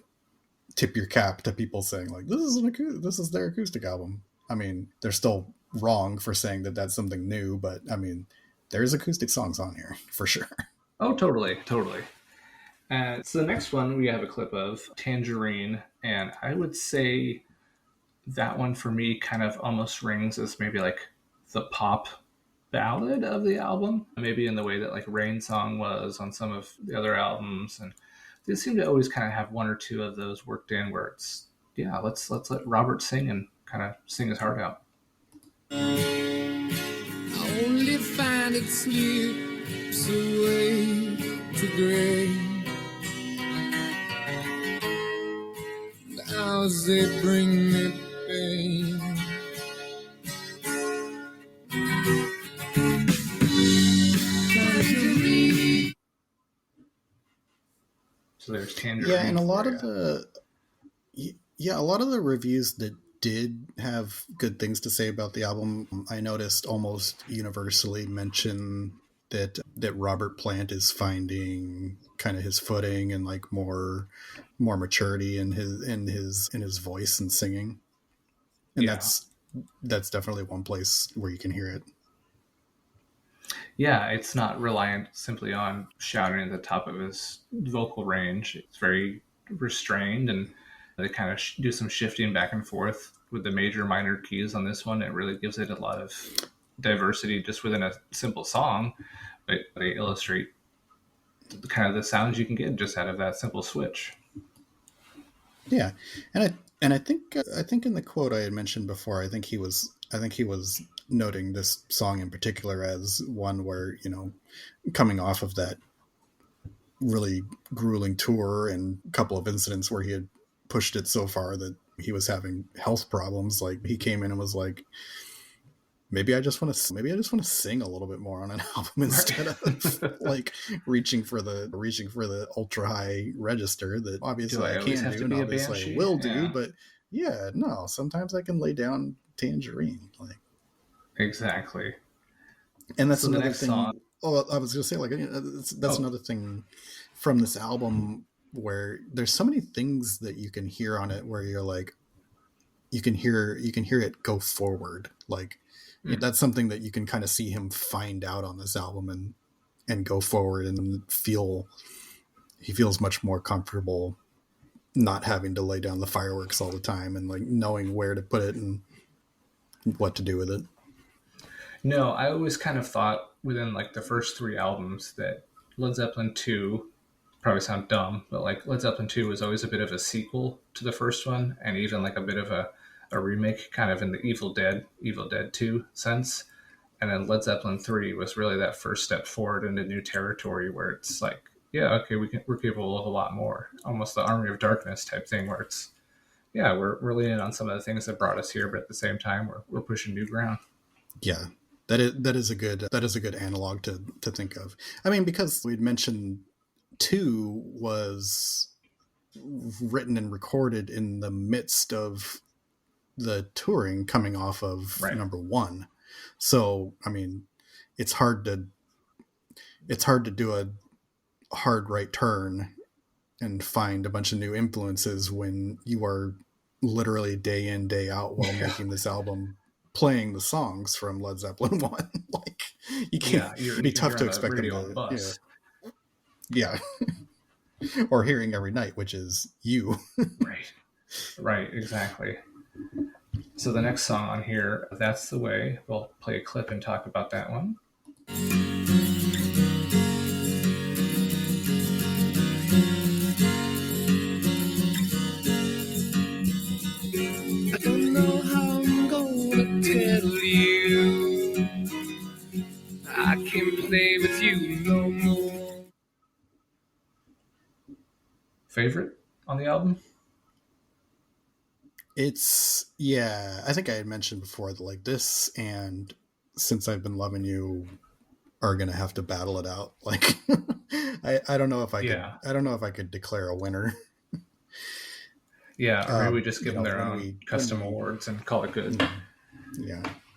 tip your cap to people saying like this is their acoustic album. I mean, they're still wrong for saying that that's something new, but I mean, there's acoustic songs on here for sure. Oh, totally. So the next one we have a clip of Tangerine, and I would say that one for me kind of almost rings as maybe like the pop ballad of the album, maybe in the way that like Rain Song was on some of the other albums, and they seem to always kind of have one or two of those worked in where it's let's let Robert sing and kind of sing his heart out. I only find it slips away to gray. The hours they bring me pain. So there's Tangerine. Yeah, and a lot of the reviews that did have good things to say about the album, I noticed almost universally mention that Robert Plant is finding kind of his footing and like more maturity in his voice and singing. And that's definitely one place where you can hear it. Yeah, it's not reliant simply on shouting at the top of his vocal range. It's very restrained, and they kind of do some shifting back and forth with the major minor keys on this one. It really gives it a lot of diversity just within a simple song, but they illustrate kind of the sounds you can get just out of that simple switch. Yeah, and I think in the quote I had mentioned before, I think he was noting this song in particular as one where, you know, coming off of that really grueling tour and a couple of incidents where he had pushed it so far that he was having health problems, like he came in and was like, maybe I just want to sing a little bit more on an album instead of like reaching for the ultra high register that obviously I can do and obviously I will do, but yeah, no, sometimes I can lay down Tangerine, like. Exactly. And that's another thing. Song. Oh, I was going to say, like, that's another thing from this album where there's so many things that you can hear on it where you're like, you can hear it go forward. Like that's something that you can kind of see him find out on this album and go forward and he feels much more comfortable not having to lay down the fireworks all the time and like knowing where to put it and what to do with it. No, I always kind of thought within like the first three albums that Led Zeppelin 2, probably sound dumb, but like Led Zeppelin 2 was always a bit of a sequel to the first one, and even like a bit of a remake kind of in the Evil Dead 2 sense. And then Led Zeppelin 3 was really that first step forward into new territory where it's like, yeah, okay, we're capable of a lot more. Almost the Army of Darkness type thing where it's, yeah, we're leaning on some of the things that brought us here, but at the same time we're pushing new ground. Yeah. That is a good analog to think of. I mean, because we'd mentioned 2 was written and recorded in the midst of the touring coming off of number 1. So, I mean, it's hard to do a hard right turn and find a bunch of new influences when you are literally day in, day out while making this album playing the songs from Led Zeppelin 1. Like, you can't, it'd be tough to expect them to, yeah. Or hearing every night, which is you. Right, exactly. So the next song on here, That's the Way, we'll play a clip and talk about that one. I don't know how I'm gonna tell you I can't play with you no more. Favorite on the album? It's, yeah, I think I had mentioned before that like this and Since I've Been Loving You are gonna have to battle it out. Like, I don't know if I could. I don't know if I could declare a winner. Yeah, or maybe we just give them their own custom awards and call it good.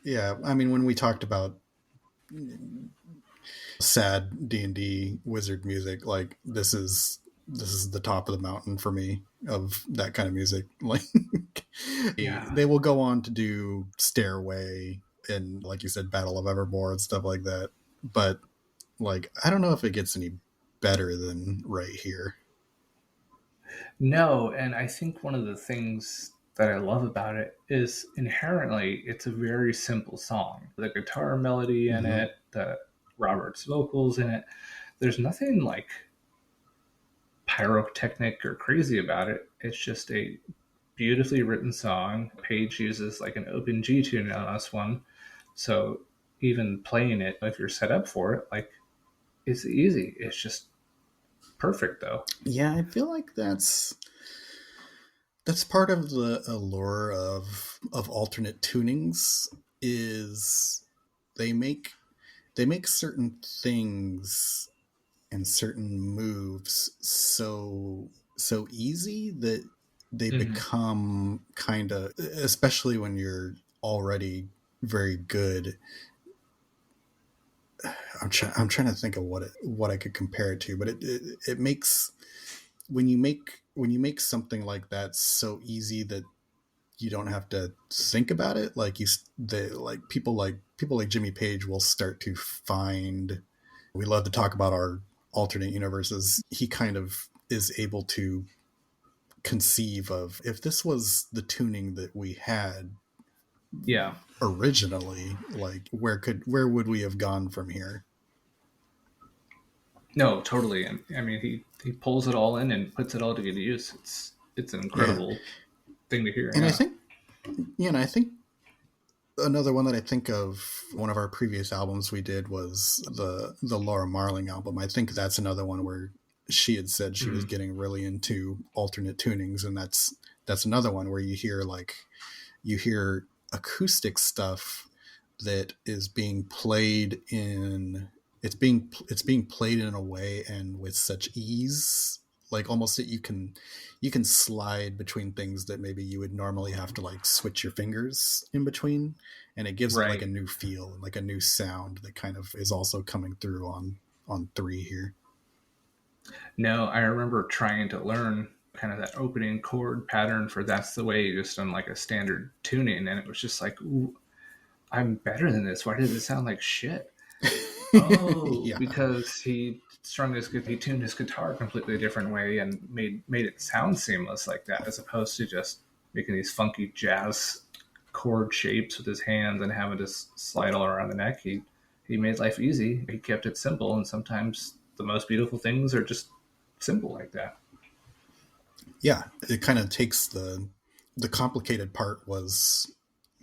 Yeah. I mean, when we talked about sad D&D wizard music, like this is the top of the mountain for me of that kind of music. Like, they will go on to do Stairway and, like you said, Battle of Evermore and stuff like that. But like, I don't know if it gets any better than right here. No, and I think one of the things that I love about it is inherently it's a very simple song. The guitar melody in it, the Robert's vocals in it, there's nothing like pyrotechnic or crazy about it. It's just a beautifully written song. Page uses like an open G tune on this one, so even playing it, if you're set up for it, like, it's easy. It's just perfect, though. Yeah, I feel like that's part of the allure of alternate tunings, is they make certain things and certain moves so easy that they become kind of, especially when you're already very good. I'm trying to think of what I could compare it to, but it makes, when you make something like that so easy that you don't have to think about it, like people like Jimmy Page will start to find. We love to talk about our alternate universes. He kind of is able to conceive of, if this was the tuning that we had originally, like where would we have gone from here? No, totally. And I mean, he pulls it all in and puts it all to good use. It's an incredible thing to hear. And I think another one that I think of, one of our previous albums we did was the Laura Marling album. I think that's another one where she had said she was getting really into alternate tunings, and that's another one where you hear acoustic stuff that is being played in, it's being played in a way and with such ease, like almost that you can slide between things that maybe you would normally have to like switch your fingers in between, and it gives it like a new feel and like a new sound that kind of is also coming through on 3 here. No, I remember trying to learn kind of that opening chord pattern for That's the Way, just on like a standard tuning, and it was just like, ooh, I'm better than this. Why does it sound like shit? Because he tuned his guitar a completely different way and made it sound seamless like that, as opposed to just making these funky jazz chord shapes with his hands and having to slide all around the neck. He made life easy. He kept it simple, and sometimes the most beautiful things are just simple like that. Yeah, it kind of takes the complicated part was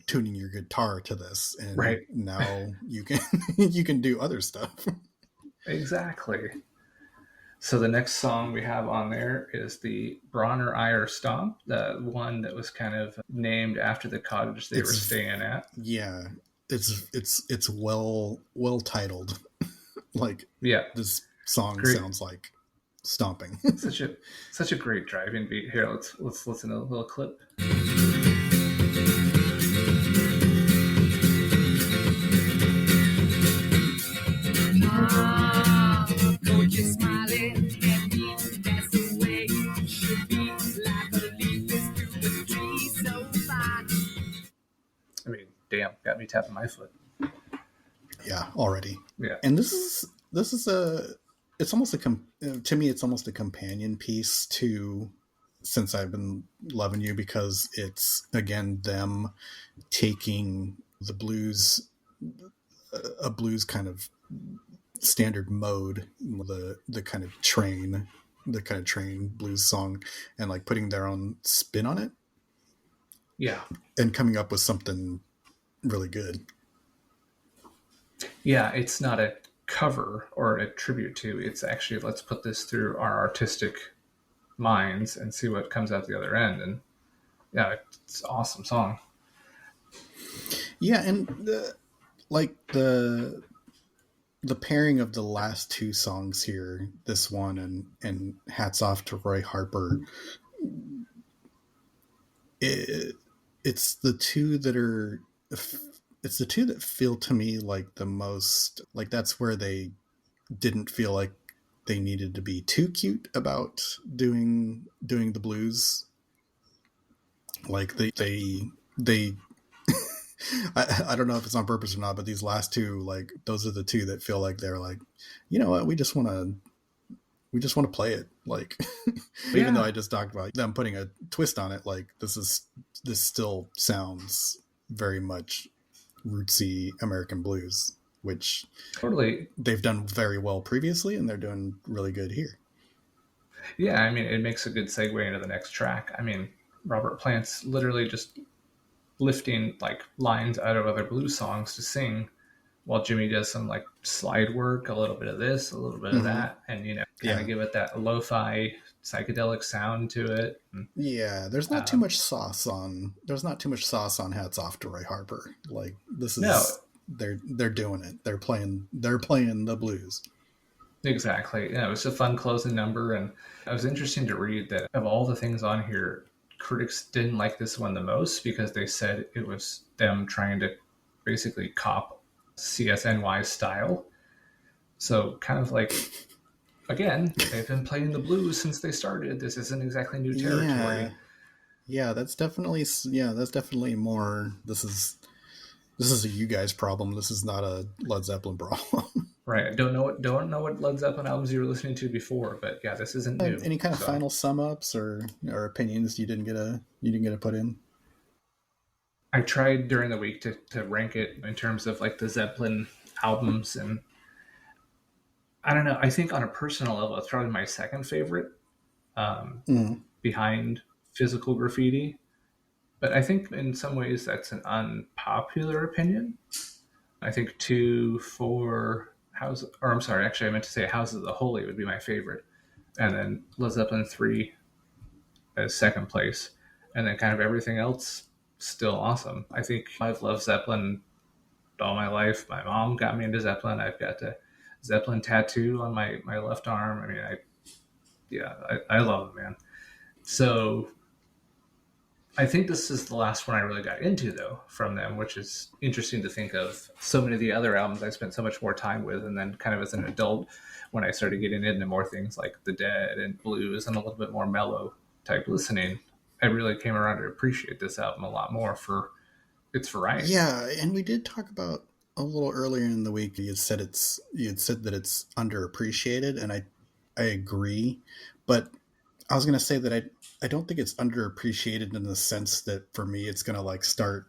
tuning your guitar to this, and now you can do other stuff. Exactly. So the next song we have on there is the Bron-Y-Aur Stomp, the one that was kind of named after the cottage they were staying at. Yeah, it's well titled. Like, this song sounds like stomping. such a great driving beat. Here, let's listen to a little clip. I mean, damn, got me tapping my foot. Yeah, already. Yeah, and this is it's almost to me it's almost a companion piece to Since I've Been Loving You, because it's again them taking the blues, a blues kind of standard mode, the kind of train blues song, and like putting their own spin on it. Yeah, and coming up with something really good. Yeah, it's not a cover or a tribute to. It's actually, let's put this through our artistic minds and see what comes out the other end. And yeah, it's an awesome song. Yeah, and like the the pairing of the last two songs here, this one and Hats Off to Roy Harper, it's the two that feel to me like the most, like that's where they didn't feel like they needed to be too cute about doing the blues. Like they I don't know if it's on purpose or not, but these last two, like those are the two that feel like they're like, you know what, we just want to play it. Like, even though I just talked about them putting a twist on it, like this still sounds very much rootsy American blues, which totally they've done very well previously, and they're doing really good here. Yeah, I mean, it makes a good segue into the next track. I mean, Robert Plant's literally just lifting like lines out of other blues songs to sing, while Jimmy does some like slide work, a little bit of this, a little bit of that, and kind of give it that lo-fi psychedelic sound to it. Yeah, there's not too much sauce on. There's not too much sauce on Hats Off to Roy Harper. Like this is they're doing it. They're playing the blues. Exactly. Yeah, it was a fun closing number, and it was interesting to read that of all the things on here, critics didn't like this one the most because they said it was them trying to basically cop CSNY style. So kind of like, again, they've been playing the blues since they started. This isn't exactly new territory. Yeah, that's definitely more. This is a you guys problem. This is not a Led Zeppelin problem. Right. Don't know what Led Zeppelin albums you were listening to before, but yeah, this isn't new. Any kind of final sum ups or opinions you didn't get to put in? I tried during the week to rank it in terms of like the Zeppelin albums, and I don't know. I think on a personal level, it's probably my second favorite, behind Physical Graffiti. But I think in some ways that's an unpopular opinion. I think 2, 4, Houses of the Holy would be my favorite. And then Led Zeppelin 3 as second place. And then kind of everything else still awesome. I think I've loved Zeppelin all my life. My mom got me into Zeppelin. I've got a Zeppelin tattoo on my left arm. I mean, I love them, man. So I think this is the last one I really got into, though, from them, which is interesting to think of. So many of the other albums I spent so much more time with, and then kind of as an adult, when I started getting into more things like the Dead and blues and a little bit more mellow type listening, I really came around to appreciate this album a lot more for its variety. Yeah, and we did talk about a little earlier in the week. You had said that it's underappreciated, and I agree, but I was going to say that I don't think it's underappreciated in the sense that for me it's going to like start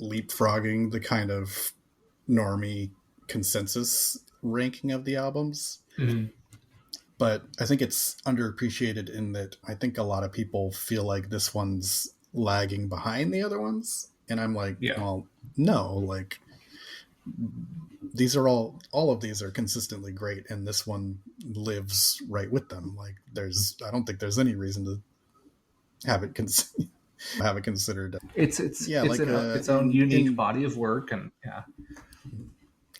leapfrogging the kind of normie consensus ranking of the albums. Mm-hmm. But I think it's underappreciated in that I think a lot of people feel like this one's lagging behind the other ones. And I'm like, well, no, like these are all of these are consistently great, and this one lives right with them. Like I don't think there's any reason to have it considered. It's its own unique body of work, and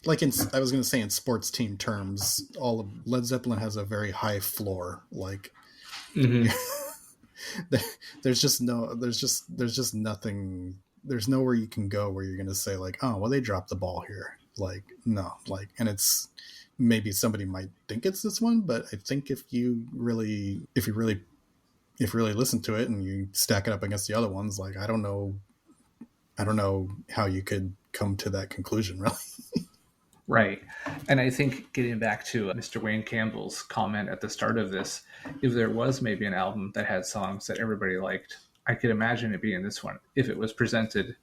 like I was going to say in sports team terms, all of Led Zeppelin has a very high floor. Like there's just nothing. There's nowhere you can go where you're going to say like, oh, well, they dropped the ball here. Like, no, like, and it's maybe somebody might think it's this one, but I think if you really listen to it and you stack it up against the other ones, like, I don't know how you could come to that conclusion, really. Right. And I think getting back to Mr. Wayne Campbell's comment at the start of this, if there was maybe an album that had songs that everybody liked, I could imagine it being this one. If it was presented,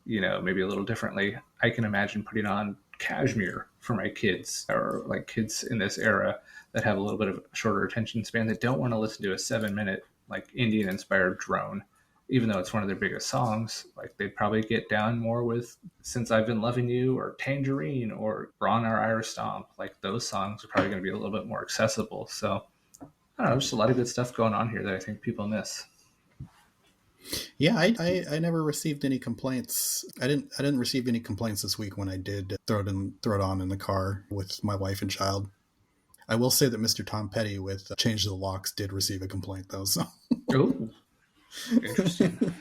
maybe a little differently, I can imagine putting on Cashmere for my kids, or like kids in this era that have a little bit of a shorter attention span that don't want to listen to a 7-minute like Indian inspired drone, even though it's one of their biggest songs. Like they'd probably get down more with Since I've Been Loving You or Tangerine or Bron-Y-Aur Stomp. Like those songs are probably going to be a little bit more accessible. So I don't know, just a lot of good stuff going on here that I think people miss. Yeah, I never received any complaints. I didn't receive any complaints this week when I did throw it on in the car with my wife and child. I will say that Mr. Tom Petty with Change the Locks did receive a complaint though. So. Oh, interesting.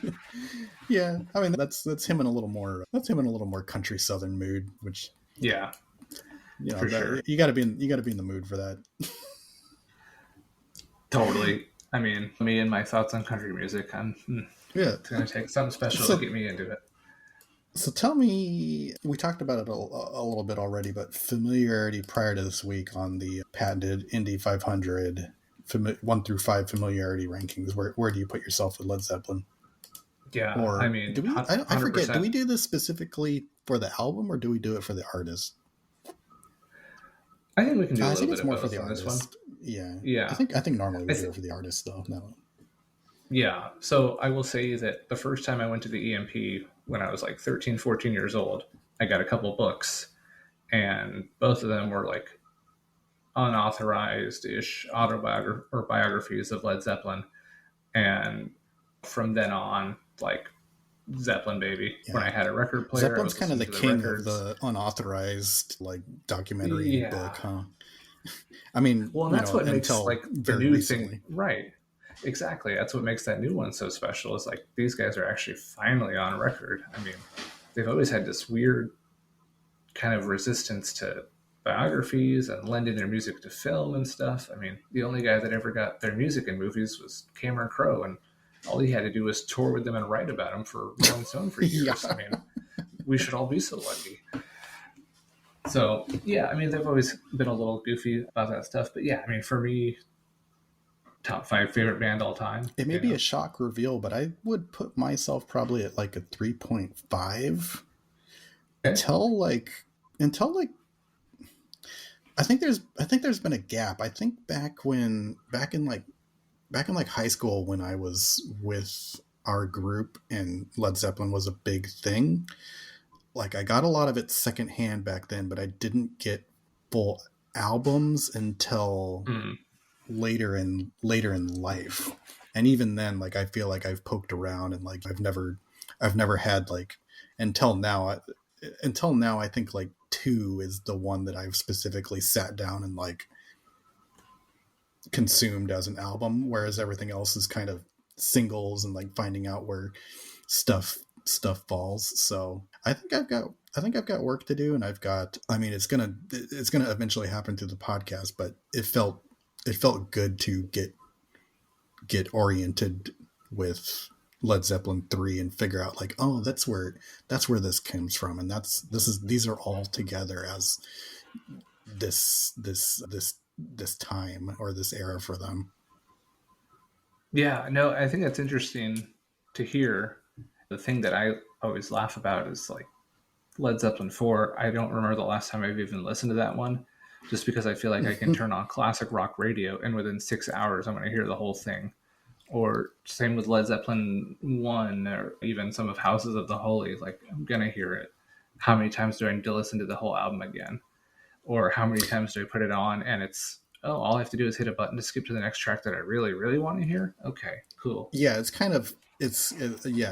Yeah, I mean that's him in a little more country southern mood, which yeah, you know, for sure. You got to be in the mood for that. Totally. I mean, me and my thoughts on country music, it's going to take something special to get me into it. So tell me, we talked about it a little bit already, but familiarity prior to this week on the patented Indy 500 1 through 5 familiarity rankings. Where do you put yourself with Led Zeppelin? Yeah, or I mean, I forget. Do we do this specifically for the album, or do we do it for the artist? I think we can do a little bit it's more of for the on artist. This one. Yeah. I think normally we do it for the artist though. No. Yeah. So I will say that the first time I went to the EMP when I was like 13, 14 years old, I got a couple books, and both of them were like unauthorized-ish biographies of Led Zeppelin. And from then on, like Zeppelin baby. Yeah. When I had a record player, Zeppelin's kind of the king of the unauthorized like documentary book, huh? I mean, well, and that's what makes like the new recently. Thing, right? Exactly. That's what makes that new one so special. Is like these guys are actually finally on record. I mean, they've always had this weird kind of resistance to biographies and lending their music to film and stuff. I mean, the only guy that ever got their music in movies was Cameron Crowe, and all he had to do was tour with them and write about them for Rolling Stone for years. I mean, we should all be so lucky. So, yeah, I mean, they've always been a little goofy about that stuff. But, yeah, I mean, for me, top 5 favorite band all time. It may be a shock reveal, but I would put myself probably at like a 3.5. Okay. Until like I think there's been a gap. I think back in high school when I was with our group and Led Zeppelin was a big thing. Like I got a lot of it secondhand back then, but I didn't get full albums until later in life. And even then, like I feel like I've poked around and like I've never had like until now I think like 2 is the one that I've specifically sat down and like consumed as an album, whereas everything else is kind of singles and like finding out where stuff falls. So I think I've got work to do, and it's gonna eventually happen through the podcast, but it felt good to get oriented with Led Zeppelin 3 and figure out like, oh, that's where this comes from, and these are all together as this time or this era for them. Yeah, no, I think that's interesting to hear. The thing that I always laugh about is like Led Zeppelin 4. I don't remember the last time I've even listened to that one, just because I feel like I can turn on classic rock radio and within 6 hours I'm going to hear the whole thing. Or same with Led Zeppelin 1, or even some of Houses of the Holy. Like, I'm going to hear it. How many times do I need to listen to the whole album again? Or how many times do I put it on and it's, all I have to do is hit a button to skip to the next track that I really, really want to hear? Okay, cool. Yeah,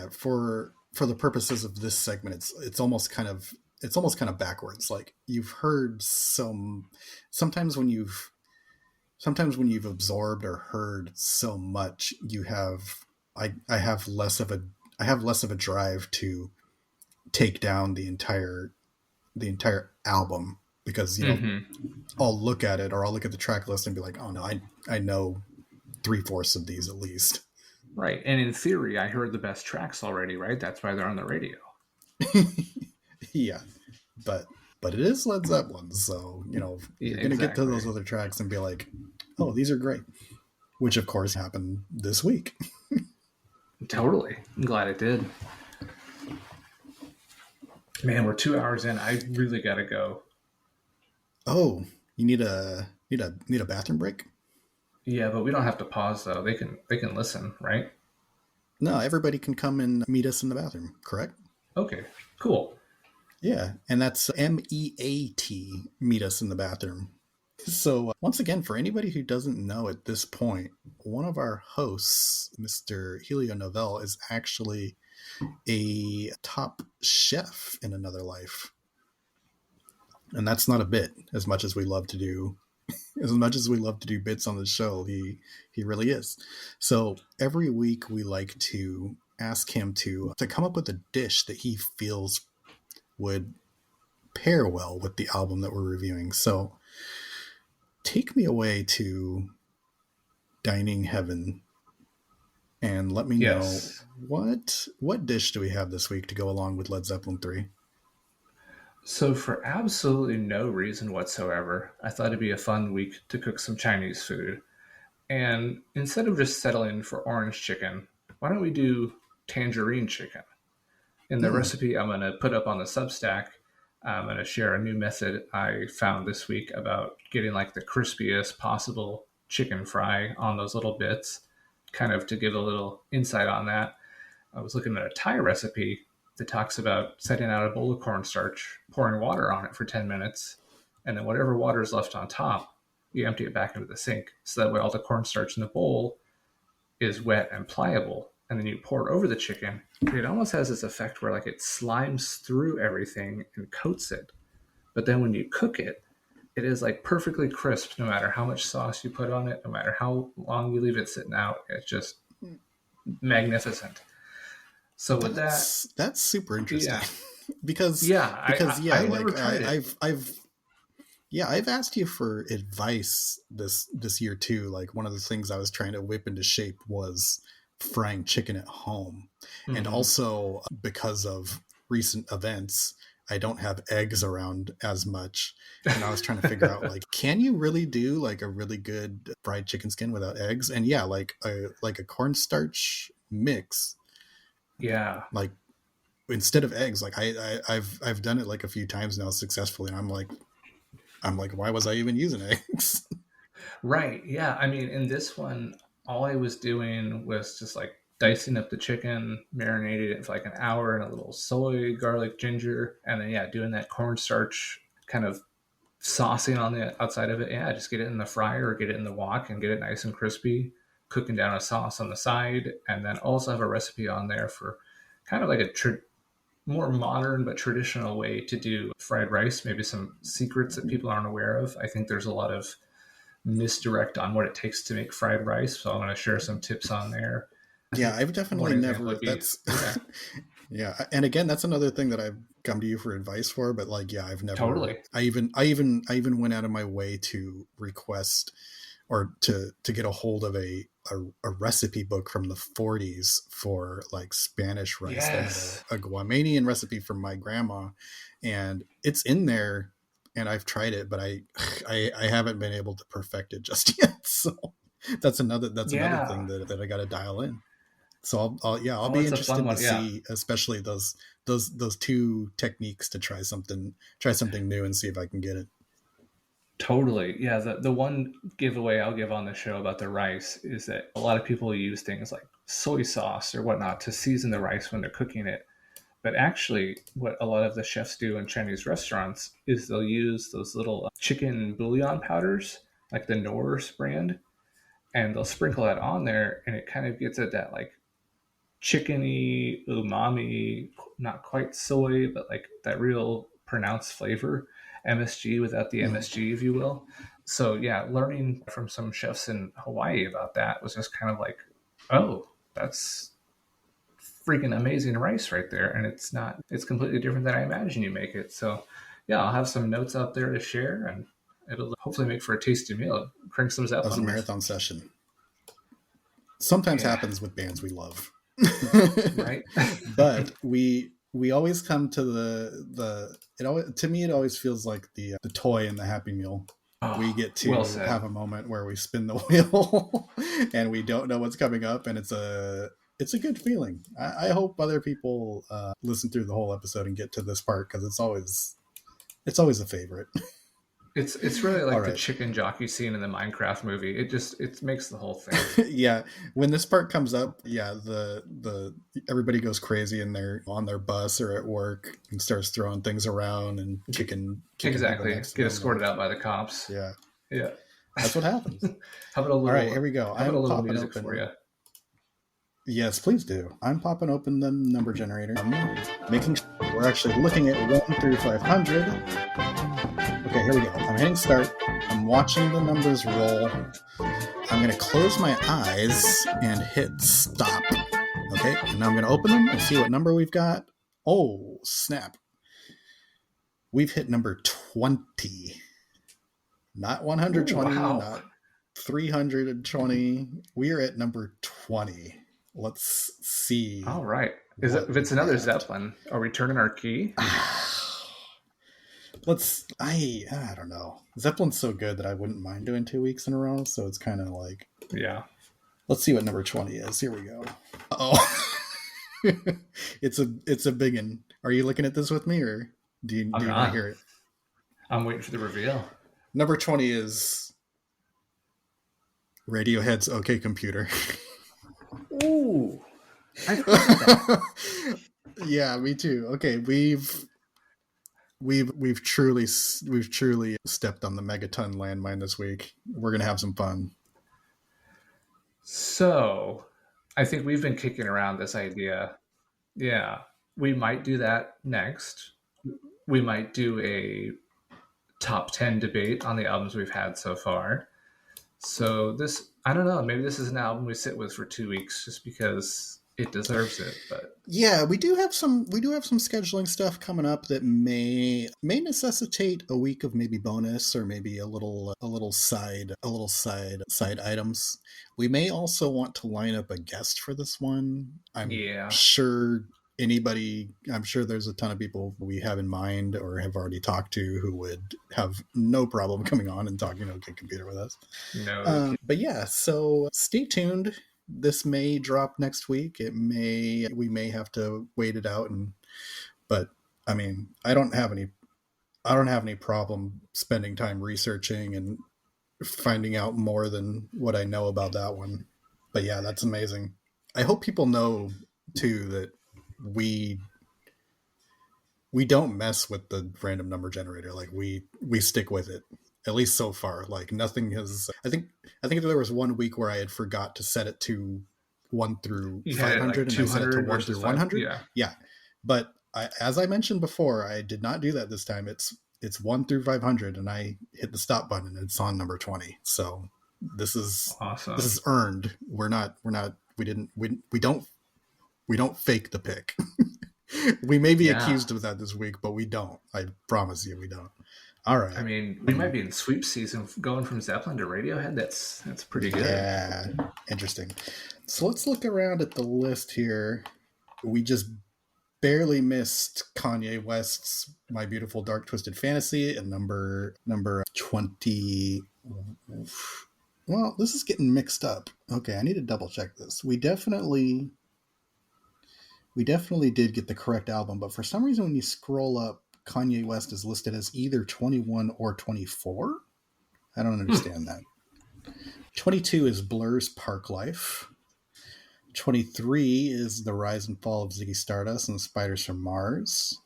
for the purposes of this segment, it's almost kind of backwards. Like you've heard sometimes when you've absorbed or heard so much, I have less of a drive to take down the entire album, because I'll look at it, or I'll look at the track list and be like, oh no, I know 3/4 of these at least. Right. And in theory, I heard the best tracks already, right? That's why they're on the radio. Yeah. But it is Led Zeppelin, so you're going to get to those other tracks and be like, oh, these are great. Which, of course, happened this week. Totally. I'm glad it did. Man, we're 2 hours in. I really got to go. Oh, you need a bathroom break? Yeah, but we don't have to pause, though. They can listen, right? No, everybody can come and meet us in the bathroom, correct? Okay, cool. Yeah, and that's MEAT, meet us in the bathroom. So once again, for anybody who doesn't know at this point, one of our hosts, Mr. Helio Novell, is actually a top chef in another life. And that's not a bit, as much as we love to do. As much as we love to do bits on the show, he really is. So every week we like to ask him to come up with a dish that he feels would pair well with the album that we're reviewing. So take me away to dining heaven and let me know what dish do we have this week to go along with Led Zeppelin 3? So for absolutely no reason whatsoever, I thought it'd be a fun week to cook some Chinese food. And instead of just settling for orange chicken, why don't we do tangerine chicken? In the recipe I'm going to put up on the Substack, I'm going to share a new method I found this week about getting like the crispiest possible chicken fry on those little bits, kind of to give a little insight on that. I was looking at a Thai recipe that talks about setting out a bowl of cornstarch, pouring water on it for 10 minutes, and then whatever water is left on top, you empty it back into the sink. So that way all the cornstarch in the bowl is wet and pliable. And then you pour it over the chicken. It almost has this effect where like it slimes through everything and coats it. But then when you cook it, it is like perfectly crisp no matter how much sauce you put on it, no matter how long you leave it sitting out. It's just magnificent. So with that's super interesting. Yeah. I've asked you for advice this year too. Like one of the things I was trying to whip into shape was frying chicken at home. And also because of recent events, I don't have eggs around as much. And I was trying to figure out like, can you really do like a really good fried chicken skin without eggs? And yeah, like a cornstarch mix. Yeah. Like instead of eggs, like I've done it like a few times now successfully. And I'm like, why was I even using eggs? Right. Yeah. I mean, in this one, all I was doing was just like dicing up the chicken, marinating it for like an hour in a little soy, garlic, ginger, and then doing that cornstarch kind of saucing on the outside of it. Yeah, just get it in the fryer or get it in the wok and get it nice and crispy, cooking down a sauce on the side, and then also have a recipe on there for kind of like a more modern but traditional way to do fried rice. Maybe some secrets that people aren't aware of. I think there's a lot of misdirect on what it takes to make fried rice, so I'm going to share some tips on there. Yeah, I've definitely never. Yeah, and again, that's another thing that I've come to you for advice for. But like, yeah, I've never. Totally. I even went out of my way to request or to get a hold of a recipe book from the 40s for like Spanish rice. Yes. A Guamanian recipe from my grandma, and it's in there. And I've tried it, but I haven't been able to perfect it just yet. So that's another thing that I got to dial in. So I'll be interested to see, especially those two techniques to try something new and see if I can get it. Totally. Yeah. The one giveaway I'll give on the show about the rice is that a lot of people use things like soy sauce or whatnot to season the rice when they're cooking it. But actually, what a lot of the chefs do in Chinese restaurants is they'll use those little chicken bouillon powders, like the Knorr's brand, and they'll sprinkle that on there, and it kind of gets at that like chickeny, umami, not quite soy, but like that real pronounced flavor, MSG without the MSG, if you will. So yeah, learning from some chefs in Hawaii about that was just kind of like, oh, that's freaking amazing rice right there. And it's completely different than I imagine you make it. So yeah, I'll have some notes out there to share, and it'll hopefully make for a tasty meal. Crank some up. That was a marathon session. Sometimes happens with bands we love. Right. But we always come to to me it always feels like the toy in the Happy Meal. We get to have a moment where we spin the wheel and we don't know what's coming up, and it's a good feeling. I hope other people listen through the whole episode and get to this part, because it's always a favorite. It's really like the chicken jockey scene in the Minecraft movie. It makes the whole thing. Yeah, when this part comes up, the everybody goes crazy and they're on their bus or at work and starts throwing things around and kicking exactly. Get escorted out by the cops. Yeah. Yeah. That's what happens. How about a little? All right, here we go. How about a little popping music open for you? Yes, please do. I'm popping open the number generator. Making sure we're actually looking at 1 through 500. Okay, here we go. I'm hitting start. I'm watching the numbers roll. I'm going to close my eyes and hit stop. Okay, and now I'm going to open them and see what number we've got. Oh, snap. We've hit number 20. Not 120, wow. not 320. We are at number 20. Let's see. All right. If it's another Zeppelin, are we turning our key? I don't know. Zeppelin's so good that I wouldn't mind doing 2 weeks in a row. So it's kind of like, yeah. Let's see what number 20 is. Here we go. Oh, it's a big one. Are you looking at this with me, or do you want to hear it? I'm waiting for the reveal. Number 20 is Radiohead's "OK Computer." Ooh, I've heard that. Yeah, me too. Okay, we've truly stepped on the megaton landmine this week. We're gonna have some fun. So, I think we've been kicking around this idea. Yeah, we might do that next. We might do a top 10 debate on the albums we've had so far. So this, I don't know, maybe this is an album we sit with for 2 weeks just because it deserves it. But yeah, we do have some scheduling stuff coming up that may necessitate a week of maybe bonus or maybe a little side items. We may also want to line up a guest for this one. I'm sure there's a ton of people we have in mind or have already talked to who would have no problem coming on and talking OK Computer with us. No. But yeah, so stay tuned. This may drop next week. We may have to wait it out, but I mean, I don't have any problem spending time researching and finding out more than what I know about that one. But yeah, that's amazing. I hope people know too that we don't mess with the random number generator. Like we stick with it, at least so far. Like nothing has, I think there was 1 week where I had forgot to set it to 1 through 500 and I set it to 1 through 100. Yeah. But as I mentioned before, I did not do that this time. It's 1 through 500 and I hit the stop button and it's on number 20. So this is awesome. This is earned. We don't fake the pick. We may be accused of that this week, but we don't. I promise you we don't. All right. I mean, we might be in sweep season going from Zeppelin to Radiohead. That's pretty good. Yeah, interesting. So let's look around at the list here. We just barely missed Kanye West's My Beautiful Dark Twisted Fantasy at number 20. Well, this is getting mixed up. Okay, I need to double check this. We definitely did get the correct album, but for some reason when you scroll up, Kanye West is listed as either 21 or 24. I don't understand that. 22 is Blur's Park Life. 23 is The Rise and Fall of Ziggy Stardust and the Spiders from Mars.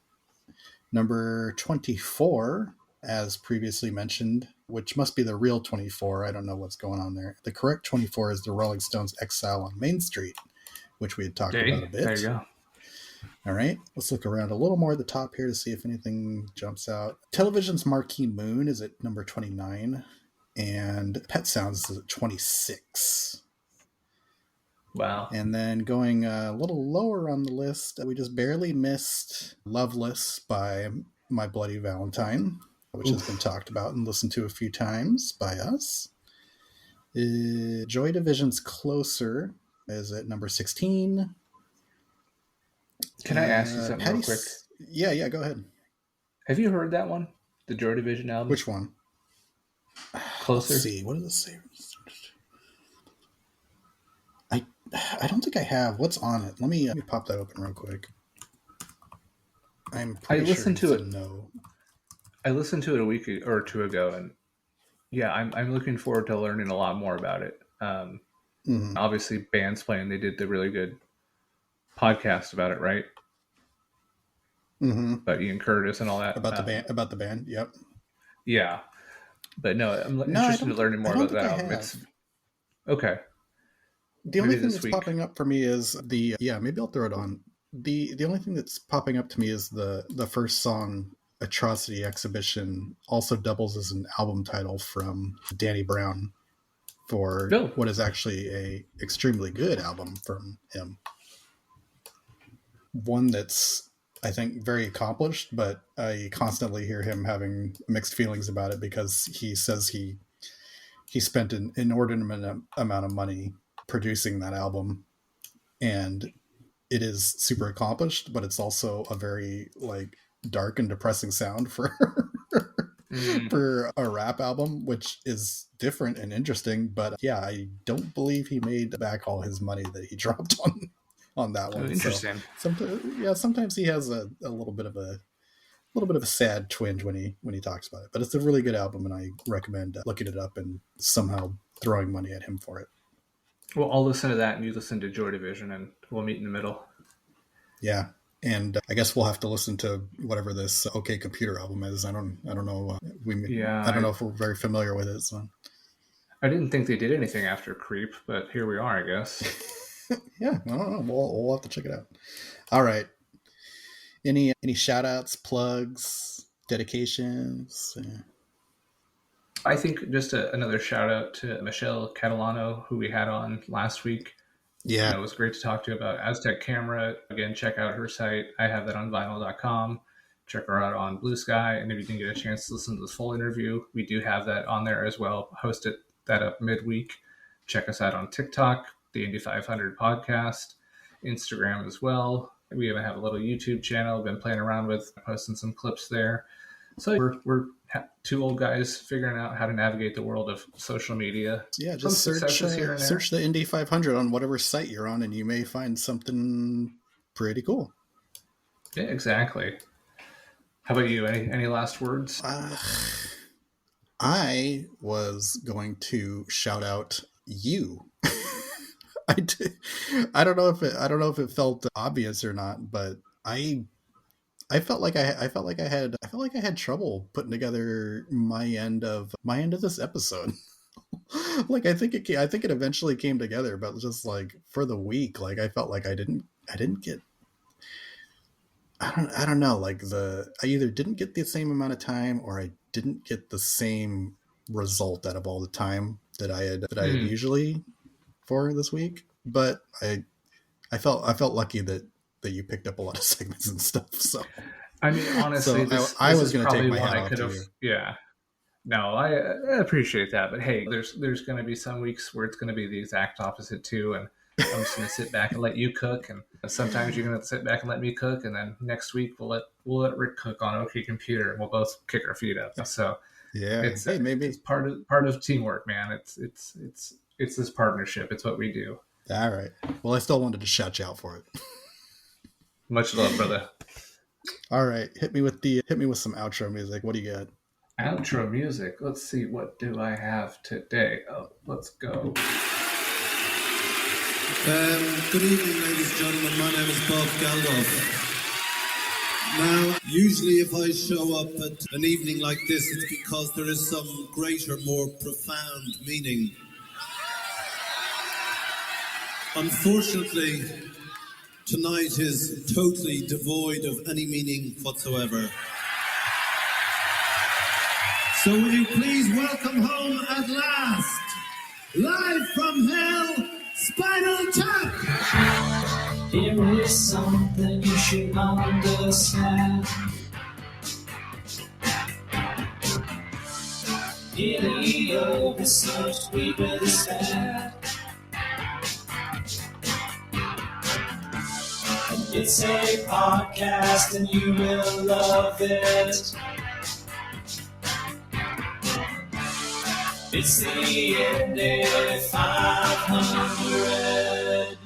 Number 24, as previously mentioned, which must be the real 24. I don't know what's going on there. The correct 24 is the Rolling Stones' Exile on Main Street, which we had talked about a bit. There you go. All right, let's look around a little more at the top here to see if anything jumps out. Television's Marquee Moon is at number 29, and Pet Sounds is at 26. Wow. And then going a little lower on the list, we just barely missed Loveless by My Bloody Valentine, which has been talked about and listened to a few times by us. Joy Division's Closer is at number 16. Can I ask you something real quick? Yeah, go ahead. Have you heard that one? The Joy Division album? Which one? Closer? Let's see. What does it say? I don't think I have. What's on it? Let me pop that open real quick. I listened to it. No. I listened to it a week or two ago, and yeah, I'm looking forward to learning a lot more about it. Obviously, Band's playing. They did the really good podcast about it, right? Mm-hmm. About Ian Curtis and all that. About the band. Yep. Yeah. But no, I'm interested in learning more about that album. It's okay. The only thing that's popping up for me is maybe I'll throw it on. The only thing that's popping up to me is the first song, Atrocity Exhibition, also doubles as an album title from Danny Brown for what is actually a extremely good album from him. One that's, I think, very accomplished, but I constantly hear him having mixed feelings about it because he says he spent an inordinate amount of money producing that album, and it is super accomplished, but it's also a very like dark and depressing sound for for a rap album, which is different and interesting. But yeah, I don't believe he made back all his money that he dropped on that one. Interesting. So, sometimes he has a little bit of a sad twinge when he talks about it. But it's a really good album, and I recommend looking it up and somehow throwing money at him for it. Well, I'll listen to that, and you listen to Joy Division, and we'll meet in the middle. Yeah, and I guess we'll have to listen to whatever this OK Computer album is. I don't know. I don't know if we're very familiar with it. So I didn't think they did anything after Creep, but here we are, I guess. Yeah, I don't know. We'll have to check it out. All right. Any shout outs, plugs, dedications? I think just another shout out to Michelle Catalano, who we had on last week. Yeah. It was great to talk to about Aztec Camera. Again, check out her site. I have that on vinyl.com. Check her out on Blue Sky. And if you didn't get a chance to listen to the full interview, we do have that on there as well. Posted that up midweek. Check us out on TikTok, the Indy 500 podcast, Instagram as well. We even have a little YouTube channel. Been playing around with, posting some clips there. So we're two old guys figuring out how to navigate the world of social media. Yeah, just search the Indy 500 on whatever site you're on, and you may find something pretty cool. Yeah, exactly. How about you? Any last words? I was going to shout out you. I did. I don't know if it felt obvious or not, but I felt like I had trouble putting together my end of this episode. Like I think it eventually came together, but just like for the week, like I felt like I didn't get. I don't know. Like I either didn't get the same amount of time, or I didn't get the same result out of all the time that I had usually for this week. But I felt lucky that you picked up a lot of segments and stuff. So I mean, honestly, I was going to take my hat off to you. Yeah. No, I appreciate that, but hey, there's going to be some weeks where it's going to be the exact opposite too, and I'm just going to sit back and let you cook, and sometimes you're going to sit back and let me cook, and then next week we'll let Rick cook on OK Computer, and we'll both kick our feet up. So yeah, maybe it's part of teamwork, man. It's this partnership. It's what we do. All right. Well, I still wanted to shout you out for it. Much love, brother. All right, hit me with some outro music. What do you got? Outro music. Let's see. What do I have today? Oh, let's go. Good evening, ladies and gentlemen. My name is Bob Gallos. Now, usually if I show up at an evening like this, it's because there is some greater, more profound meaning. Unfortunately, tonight is totally devoid of any meaning whatsoever. So will you please welcome home at last, live from hell, Spinal Tap! Here is something you should understand. Video research we will stand. It's a podcast and you will love it. It's the Indy 500.